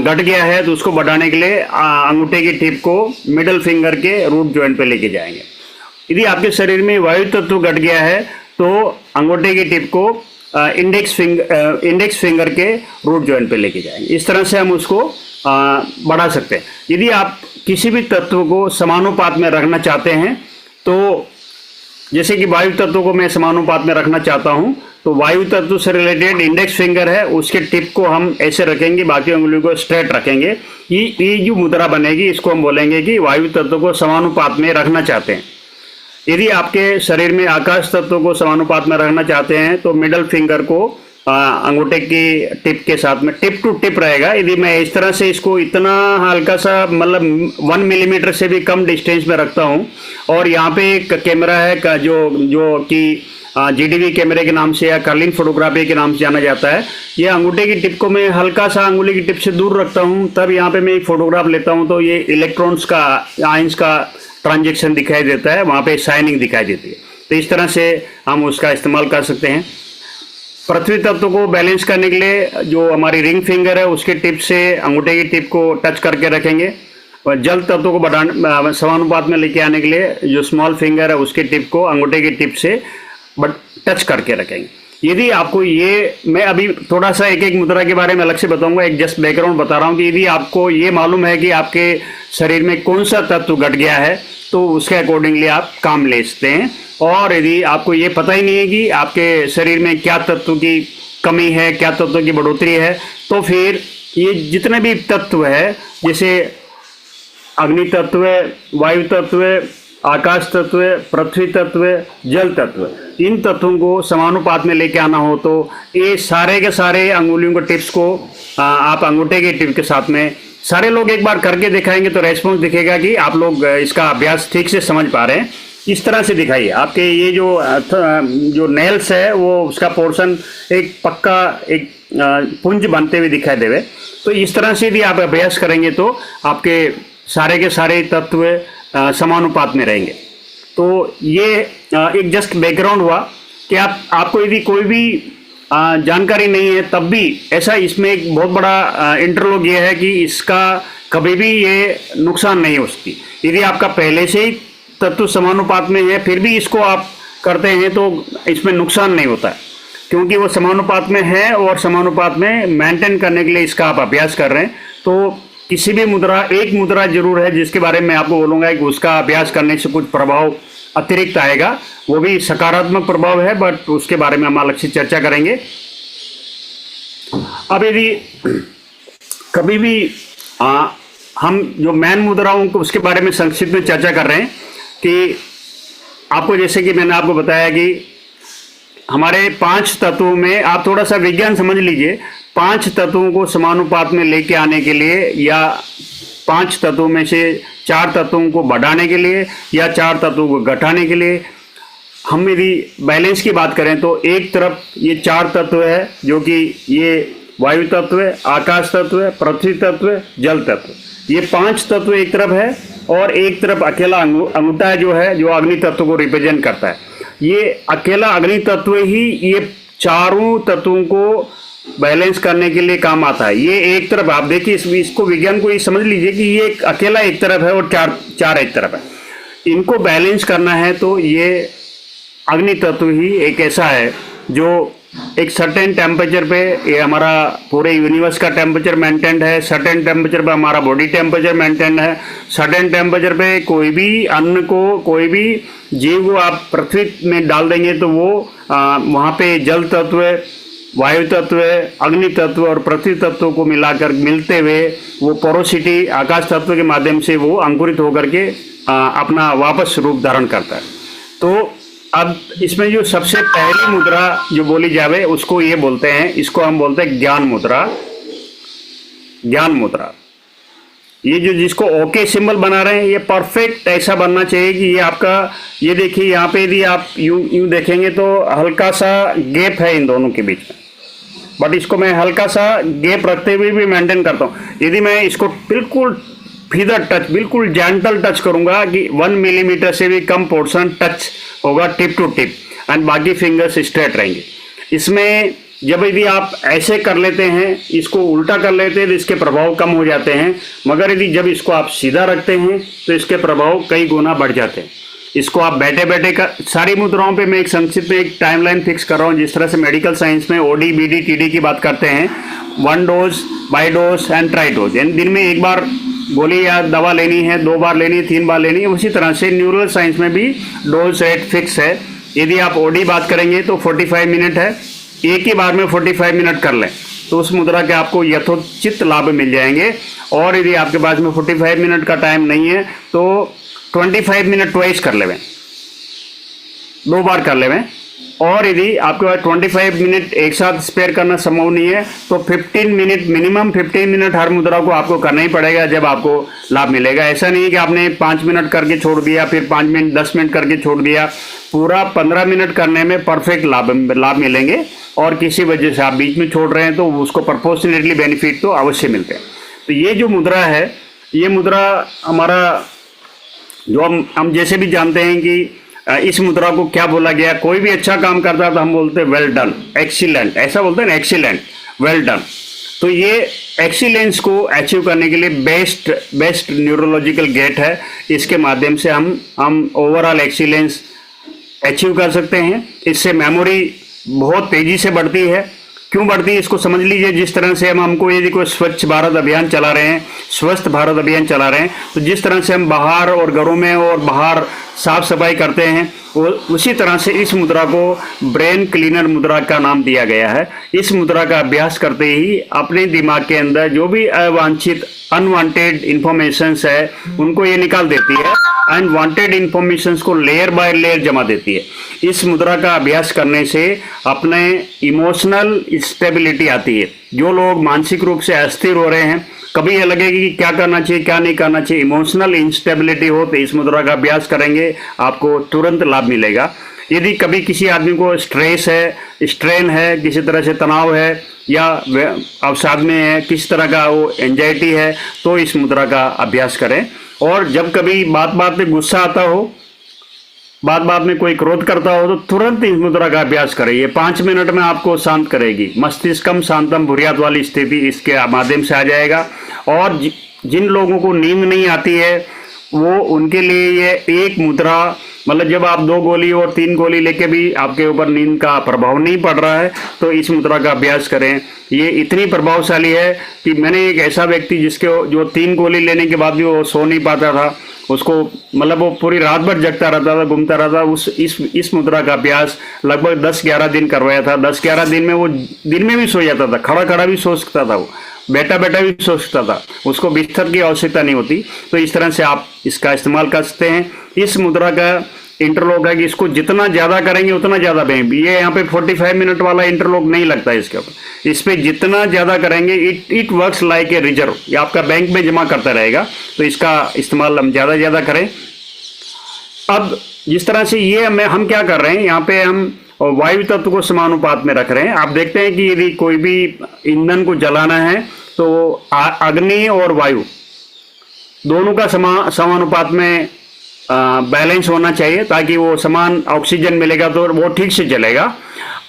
घट गया है तो उसको बढ़ाने के लिए अंगूठे की टिप को मिडल फिंगर के रूट जॉइंट पे लेके जाएंगे। यदि आपके शरीर में वायु तत्व घट गया है तो अंगूठे की टिप को इंडेक्स फिंगर के रूट जॉइंट पे लेके जाएंगे। इस तरह से हम उसको बढ़ा सकते हैं। यदि आप किसी भी तत्व को समानुपात में रखना चाहते हैं, तो जैसे कि वायु तत्व को मैं समानुपात में रखना चाहता हूं, तो वायु तत्व से रिलेटेड इंडेक्स फिंगर है, उसके टिप को हम ऐसे रखेंगे, बाकी उंगलियों को स्ट्रेट रखेंगे। ये जो मुद्रा बनेगी इसको हम बोलेंगे कि वायु तत्व को समानुपात में रखना चाहते हैं। यदि आपके शरीर में आकाश तत्व को समानुपात में रखना चाहते हैं तो मिडल फिंगर को अंगूठे की टिप के साथ में टिप टू टिप रहेगा। यदि मैं इस तरह से इसको इतना हल्का सा, मतलब 1 मिलीमीटर से भी कम डिस्टेंस में रखता हूँ, और यहाँ पे एक कैमरा है का जो कि GDV कैमरे के नाम से या कर्लिंग फोटोग्राफी के नाम से जाना जाता है। ये अंगूठे की टिप को मैं हल्का सा अंगुली की टिप से दूर रखता हूँ, तब यहाँ पे मैं एक फोटोग्राफ लेता हूँ तो ये इलेक्ट्रॉन्स का, आयंस का ट्रांजेक्शन दिखाई देता है, वहाँ पे शाइनिंग दिखाई देती है। तो इस तरह से हम उसका इस्तेमाल कर सकते हैं। पृथ्वी तत्व को बैलेंस करने के लिए जो हमारी रिंग फिंगर है उसके टिप से अंगूठे की टिप को टच करके रखेंगे, और जल तत्व को बढ़ाने समानुपात में लेके आने के लिए जो स्मॉल फिंगर है उसके टिप को अंगूठे की टिप से टच करके रखेंगे। यदि आपको ये, मैं अभी थोड़ा सा एक एक मुद्रा के बारे में अलग से बताऊंगा, एक जस्ट बैकग्राउंड बता रहा हूँ कि यदि आपको ये मालूम है कि आपके शरीर में कौन सा तत्व घट गया है तो उसके अकॉर्डिंगली आप काम ले सकते हैं। और यदि आपको ये पता ही नहीं है कि आपके शरीर में क्या तत्व की कमी है, क्या तत्व की बढ़ोतरी है, तो फिर ये जितने भी तत्व है, जैसे अग्नि तत्व, वायु तत्व, आकाश तत्व, पृथ्वी तत्व, जल तत्व, इन तत्वों को समानुपात में लेके आना हो तो ये सारे के सारे अंगुलियों के टिप्स को आप अंगूठे के टिप के साथ में सारे लोग एक बार करके दिखाएंगे तो रेस्पॉन्स दिखेगा कि आप लोग इसका अभ्यास ठीक से समझ पा रहे हैं। इस तरह से दिखाइए, आपके ये जो नेल्स है वो उसका पोर्शन एक पक्का एक पुंज बनते हुए दिखाई देवे। तो इस तरह से यदि आप अभ्यास करेंगे तो आपके सारे के सारे तत्व समानुपात में रहेंगे। तो ये एक जस्ट बैकग्राउंड हुआ कि आपको यदि कोई भी जानकारी नहीं है तब भी ऐसा, इसमें एक बहुत बड़ा इंटरलॉग ये है कि इसका कभी भी ये नुकसान नहीं हो सकती। यदि आपका पहले से ही तत्व समानुपात में है फिर भी इसको आप करते हैं तो इसमें नुकसान नहीं होता है, क्योंकि वो समानुपात में है और समानुपात में मेंटेन करने के लिए इसका आप अभ्यास कर रहे हैं। तो किसी भी मुद्रा, एक मुद्रा जरूर है जिसके बारे में आपको बोलूँगा कि उसका अभ्यास करने से कुछ प्रभाव अतिरिक्त आएगा, वो भी सकारात्मक प्रभाव है, बट उसके बारे में हम अलग से चर्चा करेंगे। अब यदि कभी भी हम जो मैन मुद्राओं को उसके बारे में संक्षिप्त में चर्चा कर रहे हैं कि आपको, जैसे कि मैंने आपको बताया कि हमारे 5 तत्वों में, आप थोड़ा सा विज्ञान समझ लीजिए, 5 तत्वों को समानुपात में लेके आने के लिए या 5 तत्वों में से 4 तत्वों को बढ़ाने के लिए या 4 तत्वों को घटाने के लिए हम यदि बैलेंस की बात करें तो एक तरफ ये 4 तत्व है जो कि ये वायु तत्व है, आकाश तत्व है, पृथ्वी तत्व है, जल तत्व, ये 5 तत्व एक तरफ है, और एक तरफ अकेला अंगूठा जो है जो अग्नि तत्व को रिप्रेजेंट करता है। ये अकेला अग्नि तत्व ही ये चारों तत्वों को बैलेंस करने के लिए काम आता है। ये एक तरफ, आप देखिए इसको विज्ञान को ये समझ लीजिए कि ये अकेला एक तरफ है और चार एक तरफ है। इनको बैलेंस करना है तो ये अग्नि तत्व ही एक ऐसा है जो एक सर्टेन टेम्परेचर पे, ये हमारा पूरे यूनिवर्स का टेम्परेचर मेंटेन्ड है, सर्टेन टेम्परेचर पे हमारा बॉडी टेम्परेचर मेंटेन्ड है, सर्टेन टेम्परेचर पे कोई भी अन्न को, कोई भी जीव को आप पृथ्वी में डाल देंगे तो वो वहाँ पे जल तत्व, वायु तत्व, अग्नि तत्व और पृथ्वी तत्व को मिलाकर मिलते हुए वो पोरोसिटी आकाश तत्व के माध्यम से वो अंकुरित होकर के अपना वापस रूप धारण करता है। तो अब इसमें जो सबसे पहली मुद्रा जो बोली जावे उसको ये बोलते हैं, इसको हम बोलते हैं ज्ञान मुद्रा। ज्ञान मुद्रा, ये जो जिसको ओके सिंबल बना रहे हैं ये परफेक्ट ऐसा बनना चाहिए कि ये आपका, ये देखिए यहाँ पे यदि आप यूं देखेंगे तो हल्का सा गैप है इन दोनों के बीच में, बट इसको मैं हल्का सा गैप रखते हुए भी मेंटेन करता हूँ। यदि मैं इसको बिल्कुल फीदर टच, बिल्कुल जेंटल टच करूंगा कि 1 मिलीमीटर से भी कम पोर्शन टच होगा टिप टू टिप, एंड बाकी फिंगर्स स्ट्रेट रहेंगे। इसमें जब यदि आप ऐसे कर लेते हैं, इसको उल्टा कर लेते हैं तो इसके प्रभाव कम हो जाते हैं, मगर यदि जब इसको आप सीधा रखते हैं तो इसके प्रभाव कई गुना बढ़ जाते हैं। इसको आप बैठे बैठे का, सारी मुद्राओं पे मैं एक संक्षिप्त में एक टाइमलाइन फिक्स कर रहा हूँ। जिस तरह से मेडिकल साइंस में ओडी, बीडी, टीडी की बात करते हैं, 1 dose, by dose and try dose, यानी दिन में 1 बार गोली या दवा लेनी है, 2 बार लेनी है, 3 बार लेनी है। उसी तरह से न्यूरल साइंस में भी डोज रेट फिक्स है। यदि आप ओडी बात करेंगे तो 45 मिनट है, एक ही बार में 45 मिनट कर लें तो उस मुद्रा के आपको यथोचित लाभ मिल जाएंगे। और यदि आपके पास में 45 मिनट का टाइम नहीं है तो 25 मिनट ट्वाइस कर लेवें, 2 बार कर लेवें, और यदि आपके पास 25 मिनट एक साथ स्पेयर करना संभव नहीं है तो 15 मिनट, मिनिमम 15 मिनट हर मुद्रा को आपको करना ही पड़ेगा, जब आपको लाभ मिलेगा। ऐसा नहीं है कि आपने 5 मिनट करके छोड़ दिया, फिर 5 मिनट 10 मिनट करके छोड़ दिया। पूरा 15 मिनट करने में परफेक्ट लाभ मिलेंगे, और किसी वजह से आप बीच में छोड़ रहे हैं तो उसको प्रपोर्शनेटली बेनिफिट तो अवश्य मिलते हैं। तो ये जो मुद्रा है, ये मुद्रा हमारा जो हम जैसे भी जानते हैं कि इस मुद्रा को क्या बोला गया, कोई भी अच्छा काम करता है तो हम बोलते हैं वेल डन, एक्सीलेंट, ऐसा बोलते हैं ना, एक्सीलेंट, वेल डन। तो ये एक्सीलेंस को अचीव करने के लिए बेस्ट न्यूरोलॉजिकल गेट है। इसके माध्यम से हम ओवरऑल एक्सीलेंस अचीव कर सकते हैं। इससे मेमोरी बहुत तेजी से बढ़ती है। क्यों बढ़ती है इसको समझ लीजिए। जिस तरह से हमको यदि कोई स्वच्छ भारत अभियान चला रहे हैं, स्वस्थ भारत अभियान चला रहे हैं, तो जिस तरह से हम बाहर और घरों में और बाहर साफ सफाई करते हैं, उसी तरह से इस मुद्रा को ब्रेन क्लीनर मुद्रा का नाम दिया गया है। इस मुद्रा का अभ्यास करते ही अपने दिमाग के अंदर जो भी अवांछित अनवांटेड इंफॉर्मेशंस है उनको ये निकाल देती है, एंड वांटेड इंफॉर्मेशंस को लेयर बाय लेयर जमा देती है। इस मुद्रा का अभ्यास करने से अपने इमोशनल स्टेबिलिटी आती है। जो लोग मानसिक रूप से अस्थिर हो रहे हैं, कभी ये लगेगा कि क्या करना चाहिए क्या नहीं करना चाहिए, इमोशनल इंस्टेबिलिटी हो, तो इस मुद्रा का अभ्यास करेंगे, आपको तुरंत लाभ मिलेगा। यदि कभी किसी आदमी को स्ट्रेस है, स्ट्रेन है, किसी तरह से तनाव है, या अवसाद में है, किस तरह का वो एंजाइटी है, तो इस मुद्रा का अभ्यास करें। और जब कभी बात बात में गुस्सा आता हो, बात बात में कोई क्रोध करता हो, तो तुरंत इस मुद्रा का अभ्यास करें। ये 5 मिनट में आपको शांत करेगी। मस्तिष्कम शांतम भुर्यात वाली स्थिति इसके माध्यम से आ जाएगा। और जिन लोगों को नींद नहीं आती है, वो उनके लिए ये एक मुद्रा, मतलब जब आप 2 गोली और 3 गोली लेके भी आपके ऊपर नींद का प्रभाव नहीं पड़ रहा है, तो इस मुद्रा का अभ्यास करें। ये इतनी प्रभावशाली है कि मैंने एक ऐसा व्यक्ति जो 3 गोली लेने के बाद भी वो सो नहीं पाता था, उसको मतलब वो पूरी रात भर जगता रहता था, घूमता रहता, इस मुद्रा का अभ्यास लगभग 10-11 दिन करवाया था। 10-11 दिन में वो दिन में भी सो जाता था, खड़ा खड़ा भी सो सकता था, वो बैठा बैठा भी सो सकता था, उसको बिस्तर की आवश्यकता नहीं होती। तो इस तरह से आप इसका इस्तेमाल कर सकते हैं। इस मुद्रा का इंटरलॉक है कि इसको जितना ज़्यादा करेंगे उतना ज़्यादा बैंक, ये यहाँ पे 45 मिनट वाला इंटरलॉक नहीं लगता है इसके ऊपर। इस पे जितना ज़्यादा करेंगे it works like a reserve, ये आपका बैंक में जमा करता रहेगा। तो इसका इस्तेमाल हम ज़्यादा करें। अब जिस तरह से ये हम क्या कर रहे हैं, यहाँ पे हम वायु तत्व को समानुपात में रख रहे हैं। आप देखते हैं कि यदि कोई भी ईंधन को जलाना है तो अग्नि और वायु दोनों का समानुपात में बैलेंस होना चाहिए, ताकि वो समान ऑक्सीजन मिलेगा तो वो ठीक से जलेगा।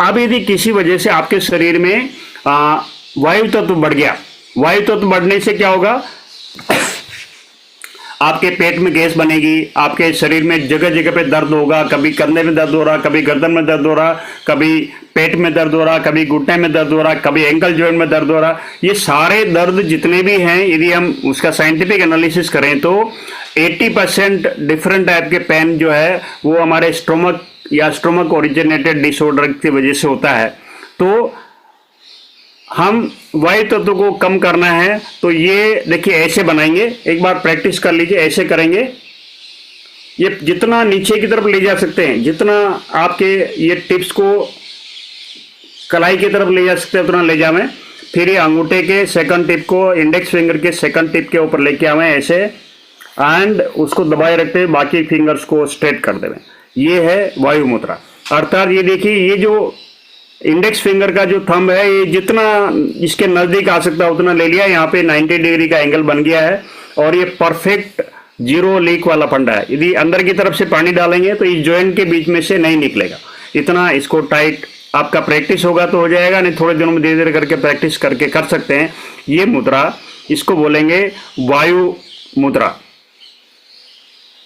अब यदि किसी वजह से आपके शरीर में वायु तत्व बढ़ गया, वायु तत्व बढ़ने से क्या होगा, आपके पेट में गैस बनेगी, आपके शरीर में जगह जगह पे दर्द होगा, कभी कंधे में दर्द हो रहा, कभी गर्दन में दर्द हो रहा, कभी पेट में दर्द हो रहा, कभी घुटने में दर्द हो रहा, कभी एंकल जॉइंट में दर्द हो रहा। ये सारे दर्द जितने भी हैं, यदि हम उसका साइंटिफिक एनालिसिस करें तो 80% डिफरेंट टाइप के पेन जो है वो हमारे स्टोमक या स्टोमक ओरिजिनेटेड डिसऑर्डर की वजह से होता है। तो हम वायु तत्व को कम करना है तो ये देखिए ऐसे बनाएंगे, एक बार प्रैक्टिस कर लीजिए, ऐसे करेंगे। ये जितना नीचे की तरफ ले जा सकते हैं, जितना आपके ये टिप्स को कलाई की तरफ ले जा सकते हैं उतना ले जावें। फिर ये अंगूठे के सेकंड टिप को इंडेक्स फिंगर के सेकंड टिप के ऊपर लेके आवें ऐसे, एंड उसको दबाए रखते हुए बाकी फिंगर्स को स्ट्रेट कर देवें। ये है वायु मुद्रा। अर्थात ये देखिए, ये जो इंडेक्स फिंगर का जो थंब है, ये जितना इसके नजदीक आ सकता है उतना ले लिया। यहाँ पे 90 डिग्री का एंगल बन गया है और ये परफेक्ट जीरो लीक वाला फंडा है। यदि अंदर की तरफ से पानी डालेंगे तो इस जॉइंट के बीच में से नहीं निकलेगा। इतना इसको टाइट, आपका प्रैक्टिस होगा तो हो जाएगा, नहीं थोड़े दिनों में धीरे धीरे करके प्रैक्टिस करके कर सकते हैं। ये मुद्रा, इसको बोलेंगे वायु मुद्रा।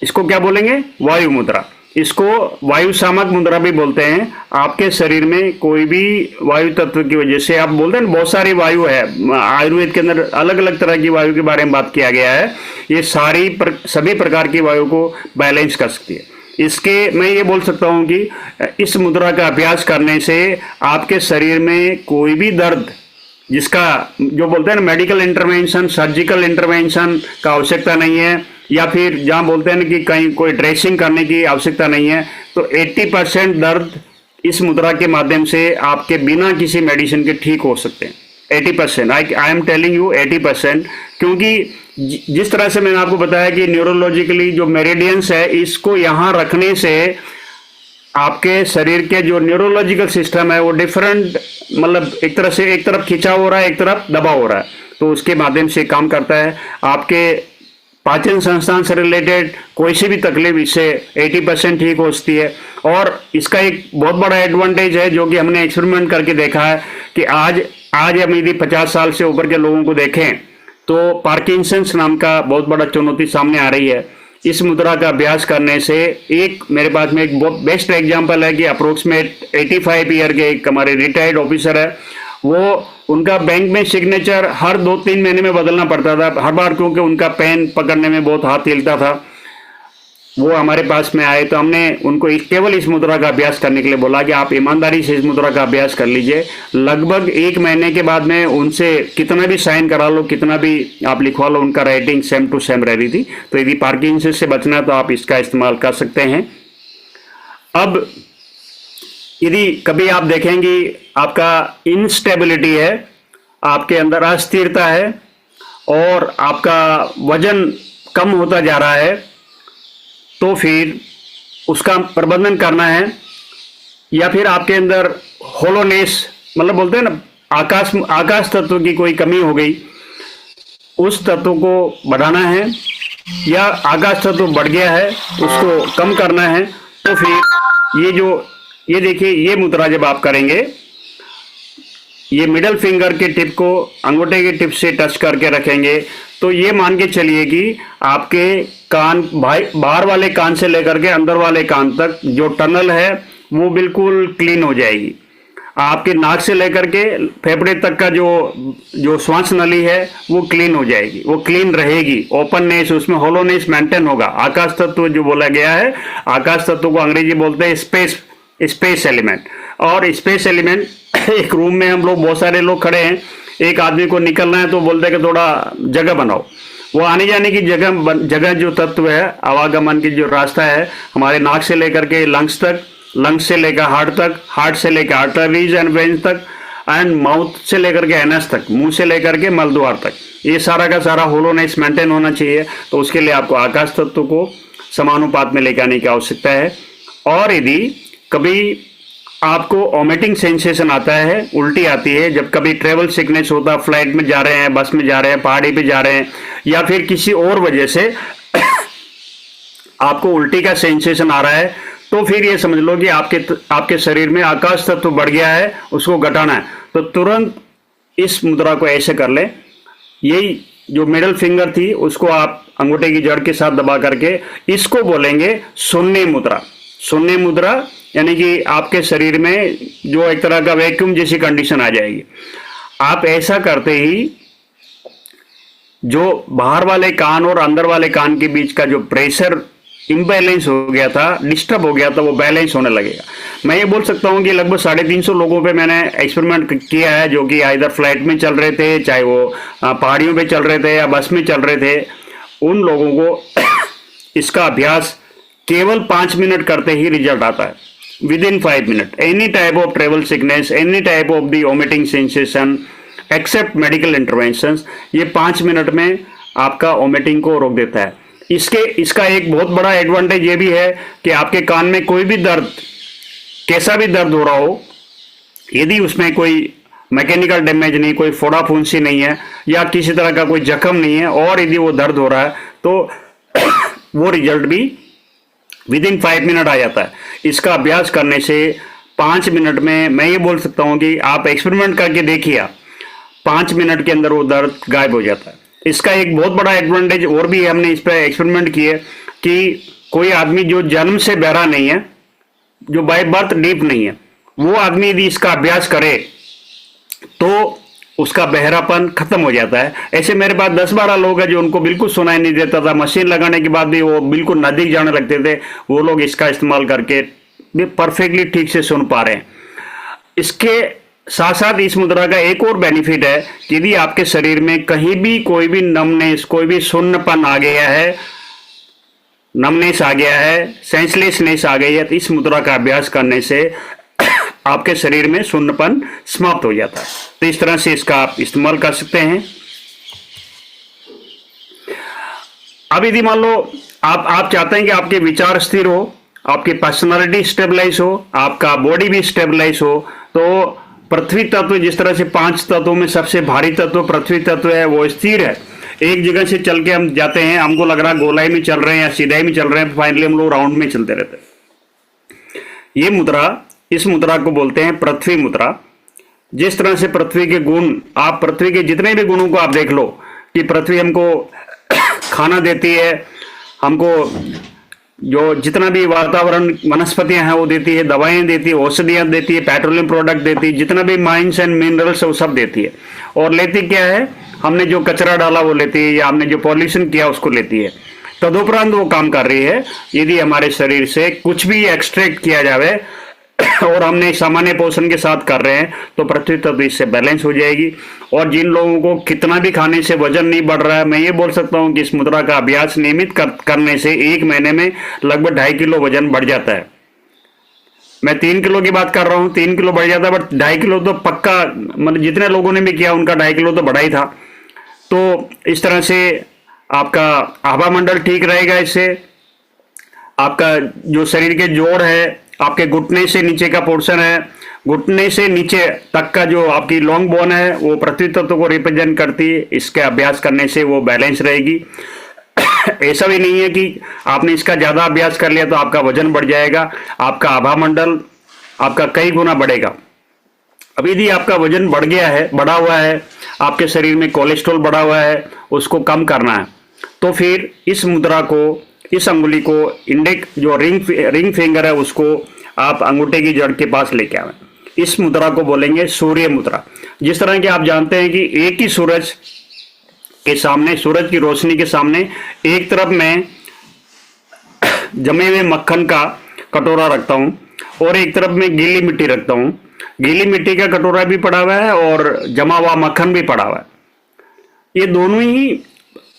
इसको क्या बोलेंगे? वायु मुद्रा। इसको वायु शामक मुद्रा भी बोलते हैं। आपके शरीर में कोई भी वायु तत्व की वजह से, आप बोलते हैं बहुत सारी वायु है, आयुर्वेद के अंदर अलग अलग तरह की वायु के बारे में बात किया गया है। ये सभी प्रकार की वायु को बैलेंस कर सकती है। इसके मैं ये बोल सकता हूँ कि इस मुद्रा का अभ्यास करने से आपके शरीर में कोई भी दर्द, जिसका जो बोलते हैं ना मेडिकल इंटरवेंशन, सर्जिकल इंटरवेंशन का आवश्यकता नहीं है, या फिर जहाँ बोलते हैं ना कि कहीं कोई ड्रेसिंग करने की आवश्यकता नहीं है, तो 80% दर्द इस मुद्रा के माध्यम से आपके बिना किसी मेडिसिन के ठीक हो सकते हैं 80%। आई एम टेलिंग यू 80%, क्योंकि जिस तरह से मैंने आपको बताया कि न्यूरोलॉजिकली जो मेरिडियंस है, इसको यहाँ रखने से आपके शरीर के जो न्यूरोलॉजिकल सिस्टम है वो डिफरेंट, मतलब एक तरह से एक तरफ खिंचा हो रहा है, एक तरफ दबा हो रहा है, तो उसके माध्यम से काम करता है। आपके पाचन संस्थान से रिलेटेड कोई सी भी तकलीफ इससे 80% ठीक होती है। और इसका एक बहुत बड़ा एडवांटेज है जो कि हमने एक्सपेरिमेंट करके देखा है कि आज हम यदि 50 साल से ऊपर के लोगों को देखें तो पार्किंसंस नाम का बहुत बड़ा चुनौती सामने आ रही है। इस मुद्रा का अभ्यास करने से एक मेरे पास में एक बहुत बेस्ट एग्जांपल है कि अप्रोक्सीमेट 85 ईयर के एक हमारे रिटायर्ड ऑफिसर है, वो उनका बैंक में सिग्नेचर हर 2-3 महीने में बदलना पड़ता था हर बार, क्योंकि उनका पेन पकड़ने में बहुत हाथ हिलता था। वो हमारे पास में आए तो हमने उनको केवल इस मुद्रा का अभ्यास करने के लिए बोला कि आप ईमानदारी से इस मुद्रा का अभ्यास कर लीजिए। लगभग 1 महीने के बाद में उनसे कितना भी साइन करा लो, कितना भी आप लिखवा लो, उनका राइटिंग सेम टू सेम रह रही थी। तो यदि पार्किंसंस से बचना है तो आप इसका इस्तेमाल कर सकते हैं। अब यदि कभी आप देखेंगे आपका इंस्टेबिलिटी है, आपके अंदर अस्थिरता है और आपका वजन कम होता जा रहा है, तो फिर उसका प्रबंधन करना है। या फिर आपके अंदर होलोनेस, मतलब बोलते हैं ना आकाश तत्व की कोई कमी हो गई, उस तत्व को बढ़ाना है, या आकाश तत्व बढ़ गया है उसको कम करना है। तो फिर ये देखिए, ये मुद्रा जब आप करेंगे, ये मिडल फिंगर के टिप को अंगूठे के टिप से टच करके रखेंगे, तो ये मान के चलिए कि आपके कान, बाहर वाले कान से लेकर के अंदर वाले कान तक जो टनल है वो बिल्कुल क्लीन हो जाएगी। आपके नाक से लेकर के फेफड़े तक का जो श्वास नली है वो क्लीन हो जाएगी, वो क्लीन रहेगी। ओपननेस, उसमें होलोनेस मेंटेन होगा। आकाश तत्व जो बोला गया है, आकाश तत्व को अंग्रेजी बोलते हैं स्पेस एलिमेंट। और स्पेस एलिमेंट, एक रूम में हम लोग बहुत सारे लोग खड़े हैं, एक आदमी को निकलना है तो बोलते हैं कि थोड़ा जगह बनाओ। वो आने जाने की जगह जो तत्व है, आवागमन की जो रास्ता है, हमारे नाक से लेकर के लंग्स तक, लंग्स से लेकर हार्ट तक, हार्ट से लेकर आर्टरीज एंड वेन्स तक, एंड माउथ से लेकर के एनस तक, मुंह से लेकर के मलद्वार तक, ये सारा का सारा होलोनेस मेंटेन होना चाहिए। तो उसके लिए आपको आकाश तत्व को समानुपात में लेकर आने की आवश्यकता है। और यदि कभी आपको वोमिटिंग सेंसेशन आता है, उल्टी आती है, जब कभी ट्रेवल सिकनेस होता है, फ्लाइट में जा रहे हैं, बस में जा रहे हैं, पहाड़ी पे जा रहे हैं, या फिर किसी और वजह से आपको उल्टी का सेंसेशन आ रहा है, तो फिर ये समझ लो कि आपके शरीर में आकाश तत्व बढ़ गया है, उसको घटाना है। तो तुरंत इस मुद्रा को ऐसे कर ले। यही जो मिडल फिंगर थी उसको आप अंगूठे की जड़ के साथ दबा करके इसको बोलेंगे शून्य मुद्रा। शून्य मुद्रा यानी कि आपके शरीर में जो एक तरह का वैक्यूम जैसी कंडीशन आ जाएगी। आप ऐसा करते ही जो बाहर वाले कान और अंदर वाले कान के बीच का जो प्रेशर इम्बैलेंस हो गया था, डिस्टर्ब हो गया था, वो बैलेंस होने लगेगा। मैं ये बोल सकता हूँ कि लगभग 350 लोगों पे मैंने एक्सपेरिमेंट किया है, जो कि आइदर फ्लाइट में चल रहे थे, चाहे वो पहाड़ियों पे चल रहे थे या बस में चल रहे थे। उन लोगों को इसका अभ्यास केवल 5 मिनट करते ही रिजल्ट आता है, within 5 minutes. Any type of travel sickness, any type of the vomiting sensation, except medical interventions, ये 5 मिनट में आपका वोमिटिंग को रोक देता है। इसका एक बहुत बड़ा एडवांटेज ये भी है कि आपके कान में कोई भी दर्द, कैसा भी दर्द हो रहा हो, यदि उसमें कोई मैकेनिकल डैमेज नहीं, कोई फोड़ा फुंसी नहीं है, या किसी तरह का कोई जख्म नहीं है, और यदि वो दर्द हो रहा है तो वो रिजल्ट भी विदिन 5 मिनट आ जाता है। इसका अभ्यास करने से 5 मिनट में मैं ये बोल सकता हूँ कि आप एक्सपेरिमेंट करके देखिए, 5 मिनट के अंदर वो दर्द गायब हो जाता है। इसका एक बहुत बड़ा एडवांटेज और भी है, हमने इस पर एक्सपेरिमेंट किए कि कोई आदमी जो जन्म से बहरा नहीं है, जो बाय बर्थ डीप नहीं है, वो आदमी यदि इसका अभ्यास करे तो उसका बहरापन खत्म हो जाता है। ऐसे मेरे पास 10-12 लोग हैं जो उनको बिल्कुल सुनाई नहीं देता था, मशीन लगाने के बाद भी वो बिल्कुल नजदीक जाने लगते थे, वो लोग इसका इस्तेमाल करके भी परफेक्टली ठीक से सुन पा रहे हैं। इसके साथ साथ इस मुद्रा का एक और बेनिफिट है कि यदि आपके शरीर में कहीं भी कोई भी नमनेस, कोई भी सुन्नपन आ गया है, नमनेस आ गया है, सेंसलेसनेस आ गई है, तो इस मुद्रा का अभ्यास करने से आपके शरीर में शून्यपन समाप्त हो जाता है। तो इस तरह से इसका आप इस्तेमाल कर सकते हैं। अब यदि मान लो आप चाहते हैं कि आपके विचार स्थिर हो, आपकी पर्सनालिटी स्टेबलाइज हो, आपका बॉडी भी स्टेबलाइज हो, तो पृथ्वी तत्व जिस तरह से 5 तत्वों में सबसे भारी तत्व पृथ्वी तत्व है, वो स्थिर है। एक जगह से चल के हम जाते हैं, हमको लग रहा है गोलाई में चल रहे हैं या सीधाई में चल रहे हैं, फाइनली हम लोग राउंड में चलते रहते हैं। ये मुद्रा, इस मुद्रा को बोलते हैं पृथ्वी मुद्रा। जिस तरह से पृथ्वी के गुण, आप पृथ्वी के जितने भी गुणों को आप देख लो कि पृथ्वी हमको खाना देती है, हमको जो जितना भी वातावरण वनस्पतियां हैं वो देती है, दवाएं देती है, औषधियां देती है, पेट्रोलियम प्रोडक्ट देती है, जितना भी माइंस एंड मिनरल्स है वो सब देती है। और लेती क्या है, हमने जो कचरा डाला वो लेती है, या हमने जो पॉल्यूशन किया उसको लेती है। तदुपरांत वो काम कर रही है। यदि हमारे शरीर से कुछ भी एक्सट्रैक्ट किया जाए और हमने सामान्य पोषण के साथ कर रहे हैं तो पृथ्वी तत्व इससे बैलेंस हो जाएगी। और जिन लोगों को कितना भी खाने से वजन नहीं बढ़ रहा है, मैं ये बोल सकता हूं कि इस मुद्रा का अभ्यास नियमित करने से 1 महीने में लगभग 2.5 किलो वजन बढ़ जाता है। मैं 3 किलो की बात कर रहा हूं, 3 किलो बढ़ जाता है, बट 2.5 किलो तो पक्का, मतलब जितने लोगों ने भी किया उनका 2.5 किलो तो बढ़ा ही था। तो इस तरह से आपका आभा मंडल ठीक रहेगा। इससे आपका जो शरीर के जोड़ है, आपके घुटने से नीचे का पोर्शन है, घुटने से नीचे तक का जो आपकी लॉन्ग बोन है वो पृथ्वी तत्व को रिप्रेजेंट करती है। इसके अभ्यास करने से वो बैलेंस रहेगी। ऐसा भी नहीं है कि आपने इसका ज्यादा अभ्यास कर लिया तो आपका वजन बढ़ जाएगा, आपका आभा मंडल आपका कई गुना बढ़ेगा। अब यदि आपका वजन बढ़ गया है, बढ़ा हुआ है, आपके शरीर में कोलेस्ट्रॉल बढ़ा हुआ है, उसको कम करना है, तो फिर इस मुद्रा को, इस अंगुली को, इंडेक्स जो रिंग फिंगर है उसको आप अंगूठे की जड़ के पास लेके आए। इस मुद्रा को बोलेंगे सूर्य मुद्रा। जिस तरह कि आप जानते हैं कि एक ही सूरज के सामने, सूरज की रोशनी के सामने एक तरफ मैं जमे हुए मक्खन का कटोरा रखता हूं और एक तरफ मैं गीली मिट्टी रखता हूं। गीली मिट्टी का कटोरा भी पड़ा हुआ है और जमा हुआ मक्खन भी पड़ा हुआ है। ये दोनों ही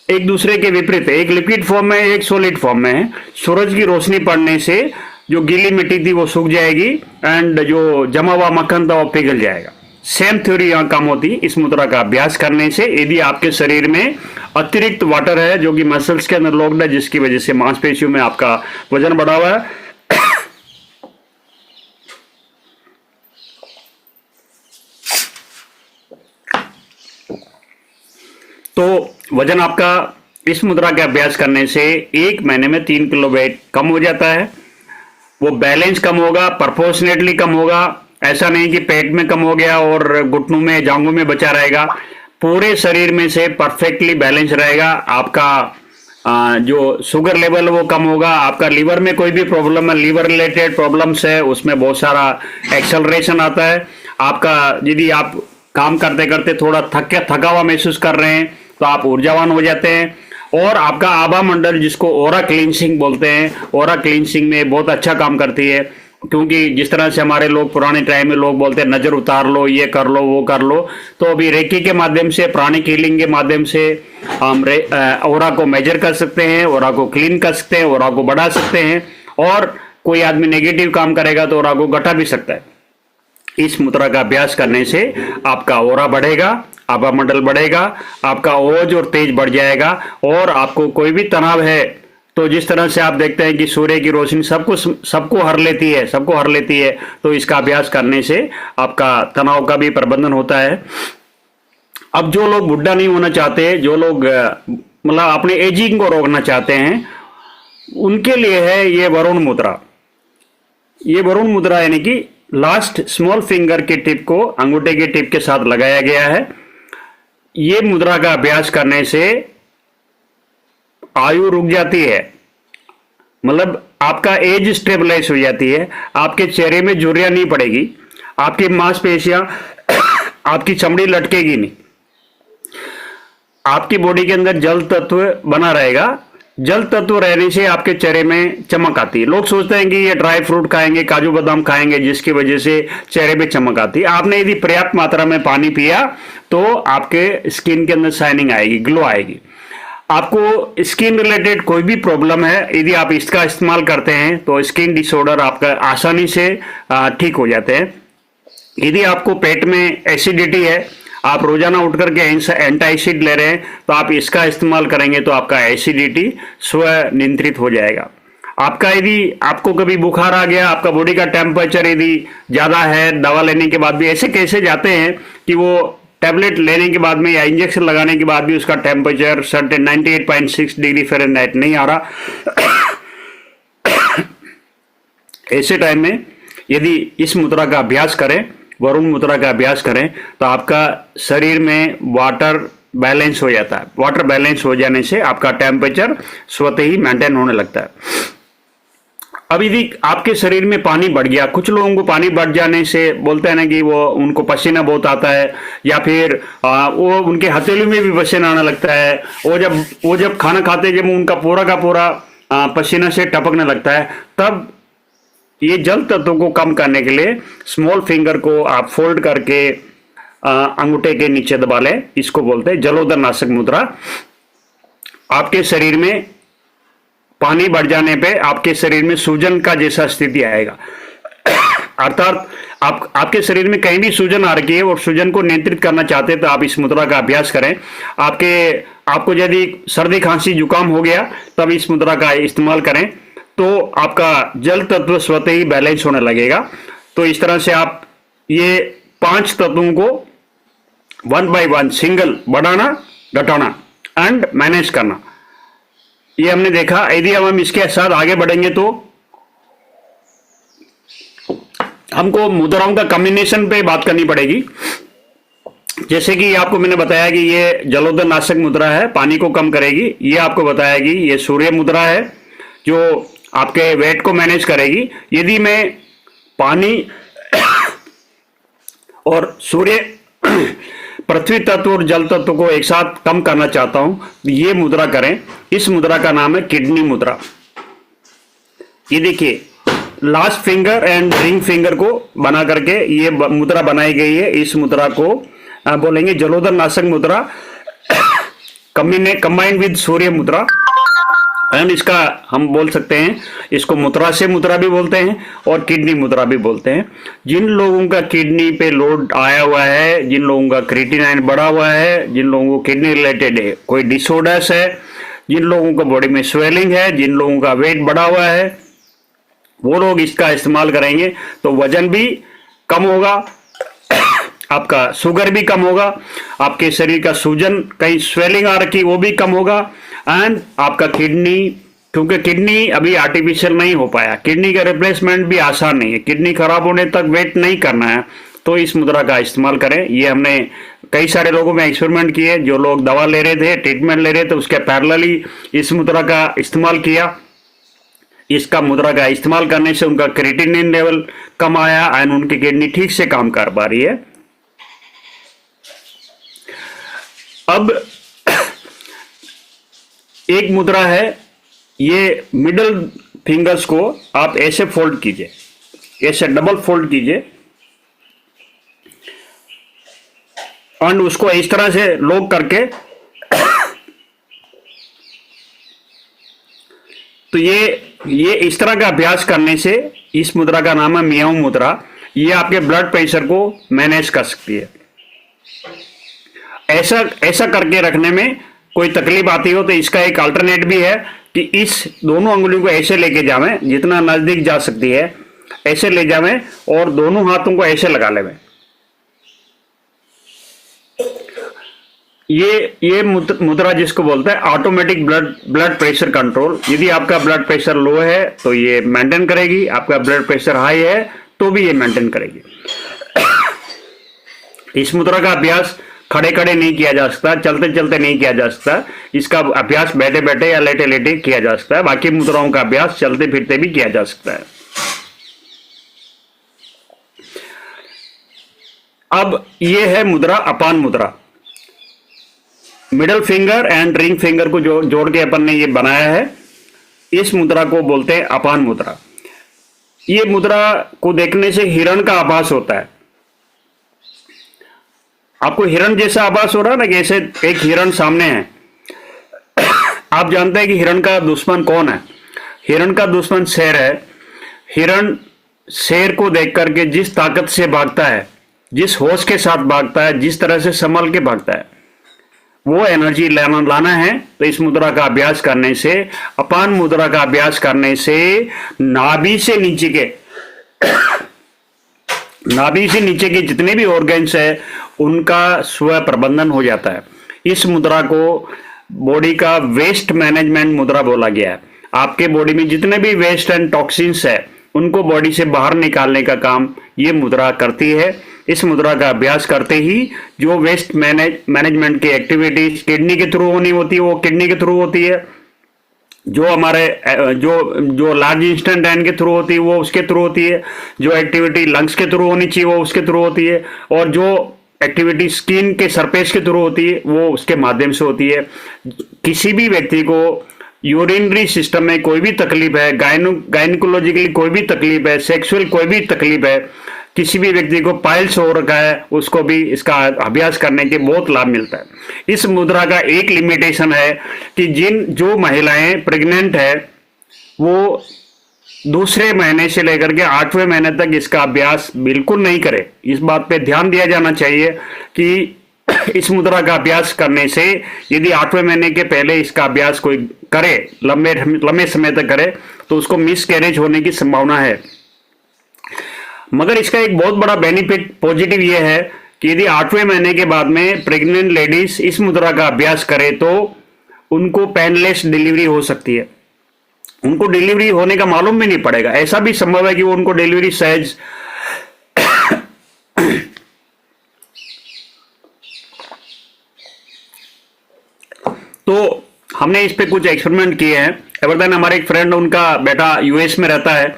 एक दूसरे के विपरीत है, एक लिक्विड फॉर्म में, एक सॉलिड फॉर्म में है। सूरज की रोशनी पड़ने से जो गीली मिट्टी थी वो सूख जाएगी एंड जो जमा हुआ मक्खन था वो पिघल जाएगा। सेम थ्योरी यहाँ काम होती है इस मुद्रा का अभ्यास करने से। यदि आपके शरीर में अतिरिक्त वाटर है जो कि मसल्स के अंदर लॉक्ड है, जिसकी वजह से मांसपेशियों में आपका वजन बढ़ा हुआ है, तो वजन आपका इस मुद्रा के अभ्यास करने से 1 महीने में 3 किलो वेट कम हो जाता है। वो बैलेंस कम होगा, प्रोपोर्शनेटली कम होगा। ऐसा नहीं कि पेट में कम हो गया और घुटनों में, जांघों में बचा रहेगा। पूरे शरीर में से परफेक्टली बैलेंस रहेगा। आपका जो शुगर लेवल वो कम होगा। आपका लीवर में कोई भी प्रॉब्लम है, लीवर रिलेटेड प्रॉब्लम्स है, उसमें बहुत सारा एक्सेलरेशन आता है। आपका यदि आप काम करते करते थोड़ा थका हुआ महसूस कर रहे हैं तो आप ऊर्जावान हो जाते हैं। और आपका आभा मंडल, जिसको ओरा क्लींसिंग बोलते हैं, ओरा क्लींसिंग में बहुत अच्छा काम करती है। क्योंकि जिस तरह से हमारे लोग पुराने टाइम में लोग बोलते हैं नजर उतार लो, ये कर लो, वो कर लो, तो अभी रेकी के माध्यम से, प्राणिक हीलिंग के माध्यम से हम ओरा को मेजर कर सकते हैं, ओरा को क्लीन कर सकते हैं, ओरा को बढ़ा सकते हैं। और कोई आदमी नेगेटिव काम करेगा तो ओरा को घटा भी सकता है। इस मुद्रा का अभ्यास करने से आपका ओरा बढ़ेगा, आभा मंडल बढ़ेगा, आपका ओज और तेज बढ़ जाएगा। और आपको कोई भी तनाव है तो जिस तरह से आप देखते हैं कि सूर्य की रोशनी सबको हर लेती है, तो इसका अभ्यास करने से आपका तनाव का भी प्रबंधन होता है। अब जो लोग बुढ़ा नहीं होना चाहते, जो लोग मतलब अपने एजिंग को रोकना चाहते हैं, उनके लिए है ये वरुण मुद्रा। ये वरुण मुद्रा यानी कि लास्ट स्मॉल फिंगर के टिप को अंगूठे के टिप के साथ लगाया गया है। ये मुद्रा का अभ्यास करने से आयु रुक जाती है, मतलब आपका एज स्टेबलाइज हो जाती है। आपके चेहरे में झुर्रियां नहीं पड़ेगी, आपकी मांसपेशियां, आपकी चमड़ी लटकेगी नहीं, आपकी बॉडी के अंदर जल तत्व बना रहेगा। जल तत्व रहने से आपके चेहरे में चमक आती है। लोग सोचते हैं कि ये ड्राई फ्रूट खाएंगे, काजू बादाम खाएंगे, जिसकी वजह से चेहरे पे चमक आती है। आपने यदि पर्याप्त मात्रा में पानी पिया तो आपके स्किन के अंदर शाइनिंग आएगी, ग्लो आएगी। आपको स्किन रिलेटेड कोई भी प्रॉब्लम है, यदि आप इसका इस्तेमाल करते हैं तो स्किन डिसऑर्डर आपका आसानी से ठीक हो जाते हैं। यदि आपको पेट में एसिडिटी है, आप रोजाना उठ करके एंटाइसिड ले रहे हैं, तो आप इसका इस्तेमाल करेंगे तो आपका एसिडिटी स्व नियंत्रित हो जाएगा। आपका यदि आपको कभी बुखार आ गया, आपका बॉडी का टेम्परेचर यदि ज़्यादा है, दवा लेने के बाद भी ऐसे कैसे जाते हैं कि वो टैबलेट लेने के बाद में या इंजेक्शन लगाने के बाद भी उसका टेम्परेचर सर्टेन 98.6 डिग्री फ़ारेनहाइट नहीं आ रहा। ऐसे टाइम में यदि इस मुद्रा का अभ्यास करें, वरुण मुद्रा का अभ्यास करें, तो आपका शरीर में वाटर बैलेंस हो जाता है। वाटर बैलेंस हो जाने से आपका टेम्परेचर स्वतः ही मेंटेन होने लगता है। अब यदि आपके शरीर में पानी बढ़ गया, कुछ लोगों को पानी बढ़ जाने से बोलते हैं ना कि वो उनको पसीना बहुत आता है, या फिर वो उनके हथेली में भी पसीना आने लगता है। वो जब खाना खाते जब उनका पूरा का पूरा पसीना से टपकने लगता है, तब ये जल तत्वों को कम करने के लिए स्मॉल फिंगर को आप फोल्ड करके अंगूठे के नीचे दबा लें। इसको बोलते हैं जलोदर नाशक मुद्रा। आपके शरीर में पानी बढ़ जाने पे आपके शरीर में सूजन का जैसा स्थिति आएगा। अर्थात आपके शरीर में कहीं भी सूजन आ रही है और सूजन को नियंत्रित करना चाहते हैं तो आप इस मुद्रा का अभ्यास करें। आपको यदि सर्दी खांसी जुकाम हो गया तब इस मुद्रा का इस्तेमाल करें, तो आपका जल तत्व स्वतः ही बैलेंस होने लगेगा। तो इस तरह से आप ये 5 तत्वों को 1 by 1 सिंगल बढ़ाना, घटाना एंड मैनेज करना, ये हमने देखा। यदि हम इसके साथ आगे बढ़ेंगे तो हमको मुद्राओं का कॉम्बिनेशन पे बात करनी पड़ेगी। जैसे कि आपको मैंने बताया कि ये जलोदर नाशक मुद्रा है, पानी को कम करेगी। ये आपको बताया कि ये सूर्य मुद्रा है जो आपके वेट को मैनेज करेगी। यदि मैं पानी और सूर्य, पृथ्वी तत्व और जल तत्व को एक साथ कम करना चाहता हूं, तो ये मुद्रा करें। इस मुद्रा का नाम है किडनी मुद्रा। ये देखिए, last finger and ring finger को बना करके ये मुद्रा बनाई गई है। इस मुद्रा को बोलेंगे जलोदर नाशक मुद्रा, कंबाइंड विद सूर्य मुद्रा। एंड इसका हम बोल सकते हैं, इसको मूत्राशय मुद्रा भी बोलते हैं और किडनी मुद्रा भी बोलते हैं। जिन लोगों का किडनी पे लोड आया हुआ है, जिन लोगों का क्रिएटिनिन बढ़ा हुआ है, जिन लोगों को किडनी रिलेटेड कोई डिसऑर्डर्स है, जिन लोगों को बॉडी में स्वेलिंग है, जिन लोगों का वेट बढ़ा हुआ है, वो लोग इसका इस्तेमाल करेंगे तो वजन भी कम होगा, आपका शुगर भी कम होगा, आपके शरीर का सूजन, कहीं स्वेलिंग आ रखी वो भी कम होगा। एंड आपका किडनी, क्योंकि किडनी अभी आर्टिफिशियल नहीं हो पाया, किडनी का रिप्लेसमेंट भी आसान नहीं है, किडनी खराब होने तक वेट नहीं करना है, तो इस मुद्रा का इस्तेमाल करें। ये हमने कई सारे लोगों में एक्सपेरिमेंट किए, जो लोग दवा ले रहे थे, ट्रीटमेंट ले रहे थे, उसके पैरेलली इस मुद्रा का इस्तेमाल किया। इसका मुद्रा का इस्तेमाल करने से उनका क्रिएटिनिन लेवल कम आया एंड उनकी किडनी ठीक से काम कर पा रही है। अब एक मुद्रा है, ये मिडल फिंगर्स को आप ऐसे फोल्ड कीजिए, ऐसे डबल फोल्ड कीजिए और उसको इस तरह से लॉक करके, तो ये इस तरह का अभ्यास करने से इस मुद्रा का नाम है मियाओ मुद्रा। ये आपके ब्लड प्रेशर को मैनेज कर सकती है। ऐसा करके रखने में कोई तकलीफ आती हो तो इसका एक अल्टरनेट भी है कि इस दोनों अंगुलियों को ऐसे लेके जावें, जितना नजदीक जा सकती है ऐसे ले जावें और दोनों हाथों को ऐसे लगा लेवें। ये मुद्रा जिसको बोलते हैं ऑटोमेटिक ब्लड प्रेशर कंट्रोल। यदि आपका ब्लड प्रेशर लो है तो ये मेंटेन करेगी, आपका ब्लड प्रेशर हाई है तो भी ये मेंटेन करेगी। इस मुद्रा का अभ्यास खड़े खड़े नहीं किया जा सकता, चलते चलते नहीं किया जा सकता। इसका अभ्यास बैठे बैठे या लेटे लेटे किया जा सकता है। बाकी मुद्राओं का अभ्यास चलते फिरते भी किया जा सकता है। अब ये है मुद्रा अपान मुद्रा। Middle finger and ring finger को जोड़ के अपन ने ये बनाया है। इस मुद्रा को बोलते हैं अपान मुद्रा। ये मुद्रा को देखने से हिरण का आभास होता है। आपको हिरण जैसा आभास हो रहा है ना, जैसे एक हिरण सामने है। आप जानते हैं कि हिरण का दुश्मन कौन है? हिरण का दुश्मन शेर है। हिरण शेर को देख करके जिस ताकत से भागता है जिस होश के साथ भागता है, जिस तरह से संभल के भागता है, वो एनर्जी लाना है तो इस मुद्रा का अभ्यास करने से, अपान मुद्रा का अभ्यास करने से नाभि से नीचे के जितने भी ऑर्गन्स है उनका स्व प्रबंधन हो जाता है। इस मुद्रा को बॉडी का वेस्ट मैनेजमेंट मुद्रा बोला गया है। आपके बॉडी में जितने भी वेस्ट एंड टॉक्सिन्स है उनको बॉडी से बाहर निकालने का काम ये मुद्रा करती है। इस मुद्रा का अभ्यास करते ही जो वेस्ट मैनेजमेंट की एक्टिविटीज किडनी के थ्रू होनी होती है वो किडनी के थ्रू होती है, जो हमारे जो लार्ज इंटेस्टाइन के थ्रू होती है वो उसके थ्रू होती है, जो एक्टिविटी लंग्स के थ्रू होनी चाहिए वो उसके थ्रू होती है, और जो एक्टिविटी स्किन के सरफेस के थ्रू होती है वो उसके माध्यम से होती है। किसी भी व्यक्ति को यूरिनरी सिस्टम में कोई भी तकलीफ है, गायनिकोलॉजिकली कोई भी तकलीफ है, सेक्सुअल कोई भी तकलीफ है, किसी भी व्यक्ति को पाइल्स हो रखा है, उसको भी इसका अभ्यास करने के बहुत लाभ मिलता है। इस मुद्रा का एक लिमिटेशन है कि जो महिलाएं प्रेग्नेंट है वो दूसरे महीने से लेकर के 8वें महीने तक इसका अभ्यास बिल्कुल नहीं करे। इस बात पे ध्यान दिया जाना चाहिए कि इस मुद्रा का अभ्यास करने से यदि 8वें महीने के पहले इसका अभ्यास कोई करे, लंबे समय तक करे, तो उसको मिसकैरेज होने की संभावना है। मगर इसका एक बहुत बड़ा बेनिफिट पॉजिटिव ये है कि यदि 8वें महीने के बाद में प्रेग्नेंट लेडीज इस मुद्रा का अभ्यास करे तो उनको पेनलेस डिलीवरी हो सकती है। उनको डिलीवरी होने का मालूम भी नहीं पड़ेगा। ऐसा भी संभव है कि वो उनको डिलीवरी सहज तो हमने इस पे कुछ एक्सपेरिमेंट किए हैं। एवरदेन हमारे एक फ्रेंड, उनका बेटा यूएस में रहता है,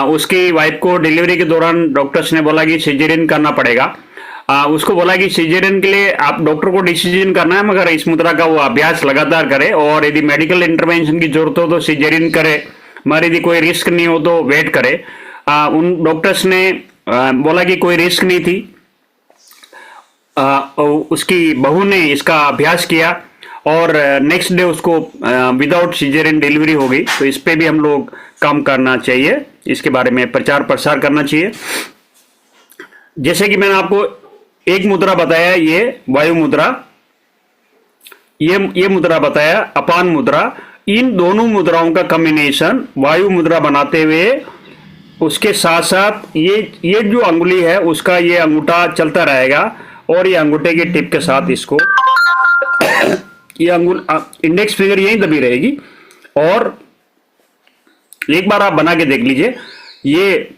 उसकी वाइफ को डिलीवरी के दौरान डॉक्टर्स ने बोला कि सिजेरियन करना पड़ेगा। उसको बोला कि सिजेरियन के लिए आप डॉक्टर को डिसीजन करना है, मगर इस मुद्रा का वो अभ्यास लगातार करे, और यदि मेडिकल इंटरवेंशन की जरूरत हो तो सिजेरियन करे, मगर यदि कोई रिस्क नहीं हो तो वेट करे। उन डॉक्टर्स ने बोला कि कोई रिस्क नहीं थी। उसकी बहू ने इसका अभ्यास किया और नेक्स्ट डे उसको विदाउट सिजेरियन डिलीवरी हो गई। तो इस पे भी हम लोग काम करना चाहिए, इसके बारे में प्रचार प्रसार करना चाहिए। जैसे कि मैंने आपको एक मुद्रा बताया, ये वायु मुद्रा, ये मुद्रा बताया अपान मुद्रा। इन दोनों मुद्राओं का कॉम्बिनेशन वायु मुद्रा बनाते हुए उसके साथ साथ ये जो अंगुली है उसका ये अंगूठा चलता रहेगा, और ये अंगूठे के टिप के साथ इसको ये इंडेक्स फिंगर यहीं दबी रहेगी। और एक बार आप बना के देख लीजिए, ये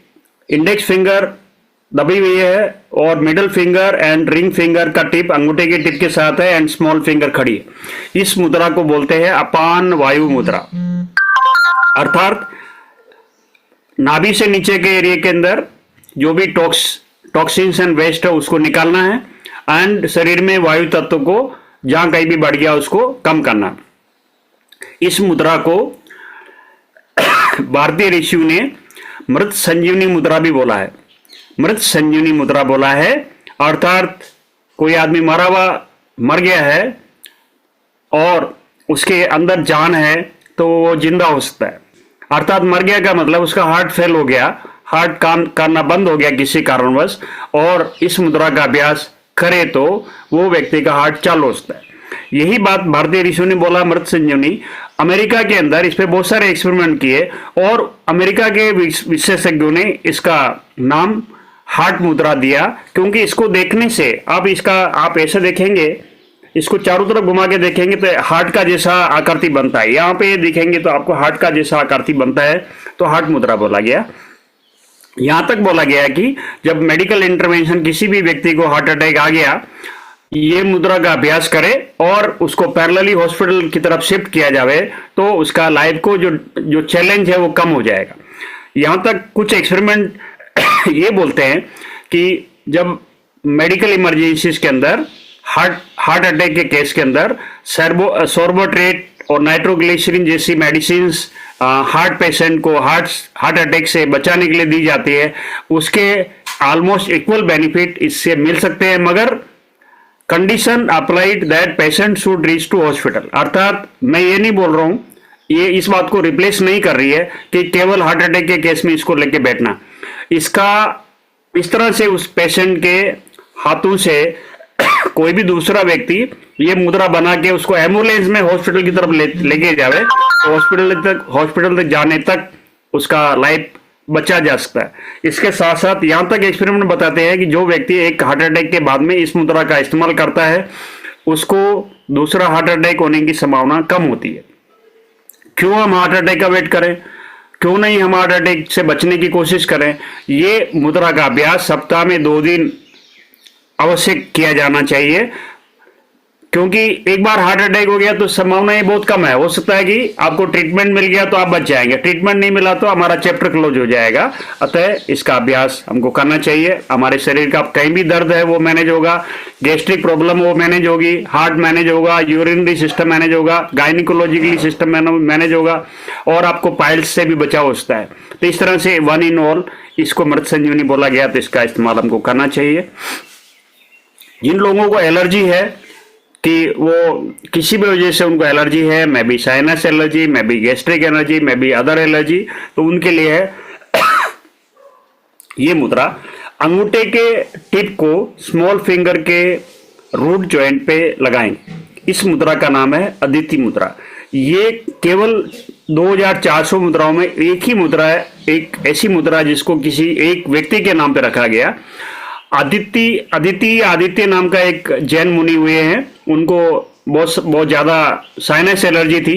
इंडेक्स फिंगर दबी हुई है और middle finger and ring finger का टिप अंगूठे के टिप के साथ है, एंड स्मॉल फिंगर खड़ी है। इस मुद्रा को बोलते हैं अपान वायु मुद्रा। अर्थात नाभि से नीचे के एरिया के अंदर जो भी टॉक्सिन्स एंड वेस्ट है उसको निकालना है, एंड शरीर में वायु तत्व को जहां कहीं भी बढ़ गया उसको कम करना। इस मुद्रा को भारतीय ऋषियों ने मृत संजीवनी मुद्रा भी बोला है। मृत संजीवनी मुद्रा बोला है, अर्थात कोई आदमी मर गया है और उसके अंदर जान है तो वो जिंदा हो सकता है। अर्थात मर गया का मतलब उसका हार्ट फेल हो गया, हार्ट काम करना बंद हो गया किसी कारणवश, और इस मुद्रा का अभ्यास करे तो वो व्यक्ति का हार्ट चालू हो सकता है। यही बात भारतीय ऋषियों ने बोला मृत संजीवनी। अमेरिका के अंदर इस पे बहुत सारे एक्सपेरिमेंट किए और अमेरिका के विशेषज्ञों ने इसका नाम हार्ट मुद्रा दिया, क्योंकि इसको देखने से आप ऐसे देखेंगे, इसको चारों तरफ घुमा के देखेंगे तो हार्ट का जैसा आकृति बनता है। यहाँ पे देखेंगे तो आपको हार्ट का जैसा आकृति बनता है, तो हार्ट मुद्रा बोला गया। यहां तक बोला गया कि जब मेडिकल इंटरवेंशन किसी भी व्यक्ति को हार्ट अटैक आ गया, ये मुद्रा का अभ्यास करे और उसको पैरेलली हॉस्पिटल की तरफ शिफ्ट किया जावे तो उसका लाइफ को जो चैलेंज है वो कम हो जाएगा। यहां तक कुछ एक्सपेरिमेंट ये बोलते हैं कि जब मेडिकल इमरजेंसीज के अंदर हार्ट अटैक के केस के अंदर सोर्बोट्रेट और नाइट्रोग्लिसरीन जैसी मेडिसिन हार्ट पेशेंट को हार्ट अटैक से बचाने के लिए दी जाती है, उसके ऑलमोस्ट इक्वल बेनिफिट इससे मिल सकते हैं, मगर condition applied that patient should reach to hospital. अर्थात मैं ये नहीं बोल रहा हूं, ये इस बात को रिप्लेस नहीं कर रही है कि केवल हार्ट अटैक के केस में इसको लेके बैठना। इसका इस तरह से उस पेशेंट के हाथों से कोई भी दूसरा व्यक्ति ये मुद्रा बना के उसको एम्बुलेंस में हॉस्पिटल की तरफ लेके जावे तो हॉस्पिटल तक जाने तक उसका लाइफ बचा जा सकता है। इसके साथ साथ यहाँ तक एक्सपेरिमेंट बताते हैं कि जो व्यक्ति एक हार्ट अटैक के बाद में इस मुद्रा का इस्तेमाल करता है उसको दूसरा हार्ट अटैक होने की संभावना कम होती है। क्यों हम हार्ट अटैक का वेट करें, क्यों नहीं हम हार्ट अटैक से बचने की कोशिश करें। ये मुद्रा का अभ्यास सप्ताह में 2 दिन अवश्य किया जाना चाहिए, क्योंकि एक बार हार्ट अटैक हो गया तो संभावना ये बहुत कम है। हो सकता है कि आपको ट्रीटमेंट मिल गया तो आप बच जाएंगे, ट्रीटमेंट नहीं मिला तो हमारा चैप्टर क्लोज हो जाएगा। अतः इसका अभ्यास हमको करना चाहिए। हमारे शरीर का कहीं भी दर्द है वो मैनेज होगा, गैस्ट्रिक प्रॉब्लम वो मैनेज होगी, हार्ट मैनेज होगा, यूरिनरी सिस्टम मैनेज होगा, गायनिकोलॉजिकली सिस्टम मैनेज होगा और आपको पाइल्स से भी बचाव हो सकता है। तो इस तरह से वन इन ऑल इसको मृत संजीवनी बोला गया, तो इसका इस्तेमाल हमको करना चाहिए। जिन लोगों को एलर्जी है कि वो किसी भी वजह से उनको एलर्जी है, may be sinus allergy, may be gastric allergy, may be other allergy, तो उनके लिए है ये मुद्रा। अंगूठे के टिप को स्मॉल फिंगर के रूट जॉइंट पे लगाएंगे। इस मुद्रा का नाम है अदिति मुद्रा। ये केवल 2400 मुद्राओं में एक ही मुद्रा है, एक ऐसी मुद्रा जिसको किसी एक व्यक्ति के नाम पे रखा गया। आदित्य नाम का एक जैन मुनि हुए हैं, उनको बहुत ज्यादा साइनस एलर्जी थी।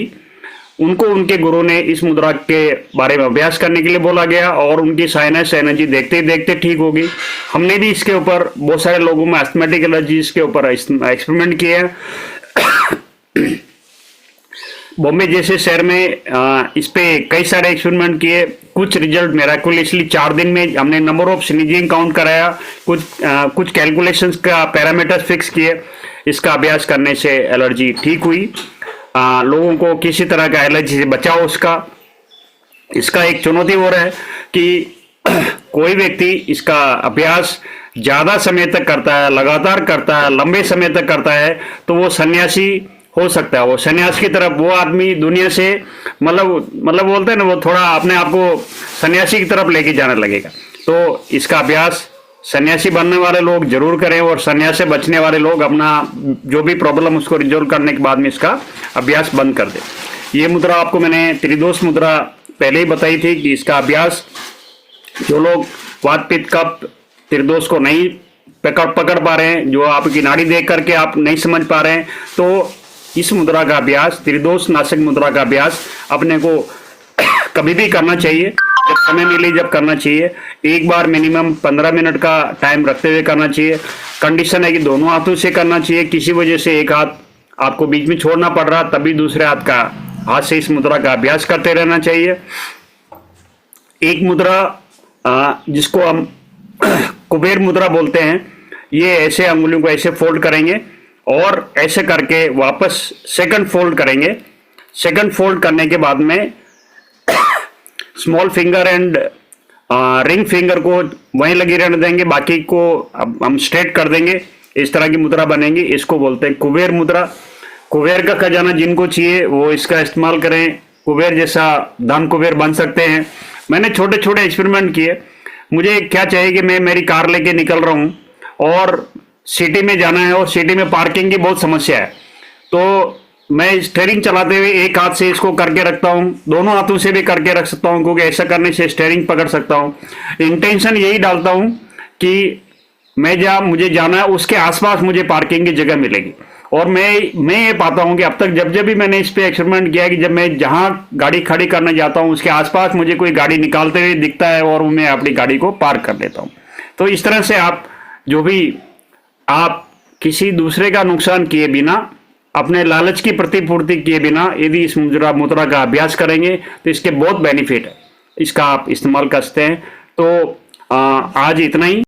उनको उनके गुरु ने इस मुद्रा के बारे में अभ्यास करने के लिए बोला गया और उनकी साइनस एलर्जी देखते ही देखते ठीक हो गई। हमने भी इसके ऊपर बहुत सारे लोगों में एस्थमेटिक एलर्जी के ऊपर एक्सपेरिमेंट किए हैं। बॉम्बे जैसे शहर में इस पे कई सारे एक्सपेरिमेंट किए, कुछ रिजल्ट मिराकुलसली 4 दिन में हमने नंबर ऑफ स्नीजिंग काउंट कराया, कुछ कैलकुलेशंस का पैरामीटर्स फिक्स किए। इसका अभ्यास करने से एलर्जी ठीक हुई। लोगों को किसी तरह का एलर्जी से बचाओ इसका एक चुनौती हो रहा है कि कोई व्यक्ति इसका अभ्यास ज्यादा समय तक करता है, लगातार करता है, लंबे समय तक करता है, तो वो सन्यासी हो सकता है। वो सन्यास की तरफ, वो आदमी दुनिया से मतलब बोलते हैं ना, वो थोड़ा अपने आप को सन्यासी की तरफ लेके जाने लगेगा। तो इसका अभ्यास सन्यासी बनने वाले लोग जरूर करें और सन्यास से बचने वाले लोग अपना जो भी प्रॉब्लम उसको रिजोल्व करने के बाद में इसका अभ्यास बंद कर दें। ये मुद्रा आपको मैंने त्रिदोष मुद्रा पहले ही बताई थी कि इसका अभ्यास जो लोग वात पित्त कफ त्रिदोष को नहीं पकड़ पा रहे हैं, जो आपकी नाड़ी देख करके आप नहीं समझ पा रहे हैं, तो इस मुद्रा का अभ्यास, त्रिदोष नाशक मुद्रा का अभ्यास अपने को कभी भी करना चाहिए, जब समय मिले जब करना चाहिए। एक बार मिनिमम 15 मिनट का टाइम रखते हुए करना चाहिए। कंडीशन है कि दोनों हाथों से करना चाहिए। किसी वजह से एक हाथ आपको बीच में छोड़ना पड़ रहा, तभी दूसरे हाथ से इस मुद्रा का अभ्यास करते रहना चाहिए। एक मुद्रा जिसको हम कुबेर मुद्रा बोलते हैं, ये ऐसे अंगुलियों को ऐसे फोल्ड करेंगे और ऐसे करके वापस सेकंड फोल्ड करेंगे। सेकंड फोल्ड करने के बाद में small finger and ring finger को वहीं लगी रहने देंगे, बाकी को हम स्ट्रेट कर देंगे। इस तरह की मुद्रा बनेगी। इसको बोलते हैं कुबेर मुद्रा। कुबेर का खजाना जिनको चाहिए वो इसका इस्तेमाल करें, कुबेर जैसा धन कुबेर बन सकते हैं। मैंने छोटे छोटे एक्सपेरिमेंट किए। मुझे क्या चाहिए कि मैं मेरी कार लेके निकल रहा हूँ और सिटी में जाना है और सिटी में पार्किंग की बहुत समस्या है, तो मैं स्टीयरिंग चलाते हुए एक हाथ से इसको करके रखता हूँ, दोनों हाथों से भी करके रख सकता हूँ, क्योंकि ऐसा करने से स्टीयरिंग पकड़ सकता हूँ। इंटेंशन यही डालता हूँ कि मैं जहाँ मुझे जाना है उसके आसपास मुझे पार्किंग की जगह मिलेगी। और मैं ये पाता हूँ कि अब तक जब भी मैंने इस पे एक्सपेरिमेंट किया कि जब मैं जहाँ गाड़ी खड़ी करने जाता हूँ उसके आसपास मुझे कोई गाड़ी निकालते हुए दिखता है और मैं अपनी गाड़ी को पार्क कर लेता हूँ। तो इस तरह से आप किसी दूसरे का नुकसान किए बिना, अपने लालच की प्रतिपूर्ति किए बिना यदि इस मुद्रा का अभ्यास करेंगे तो इसके बहुत बेनिफिट है। इसका आप इस्तेमाल कर सकते हैं। तो आज इतना ही।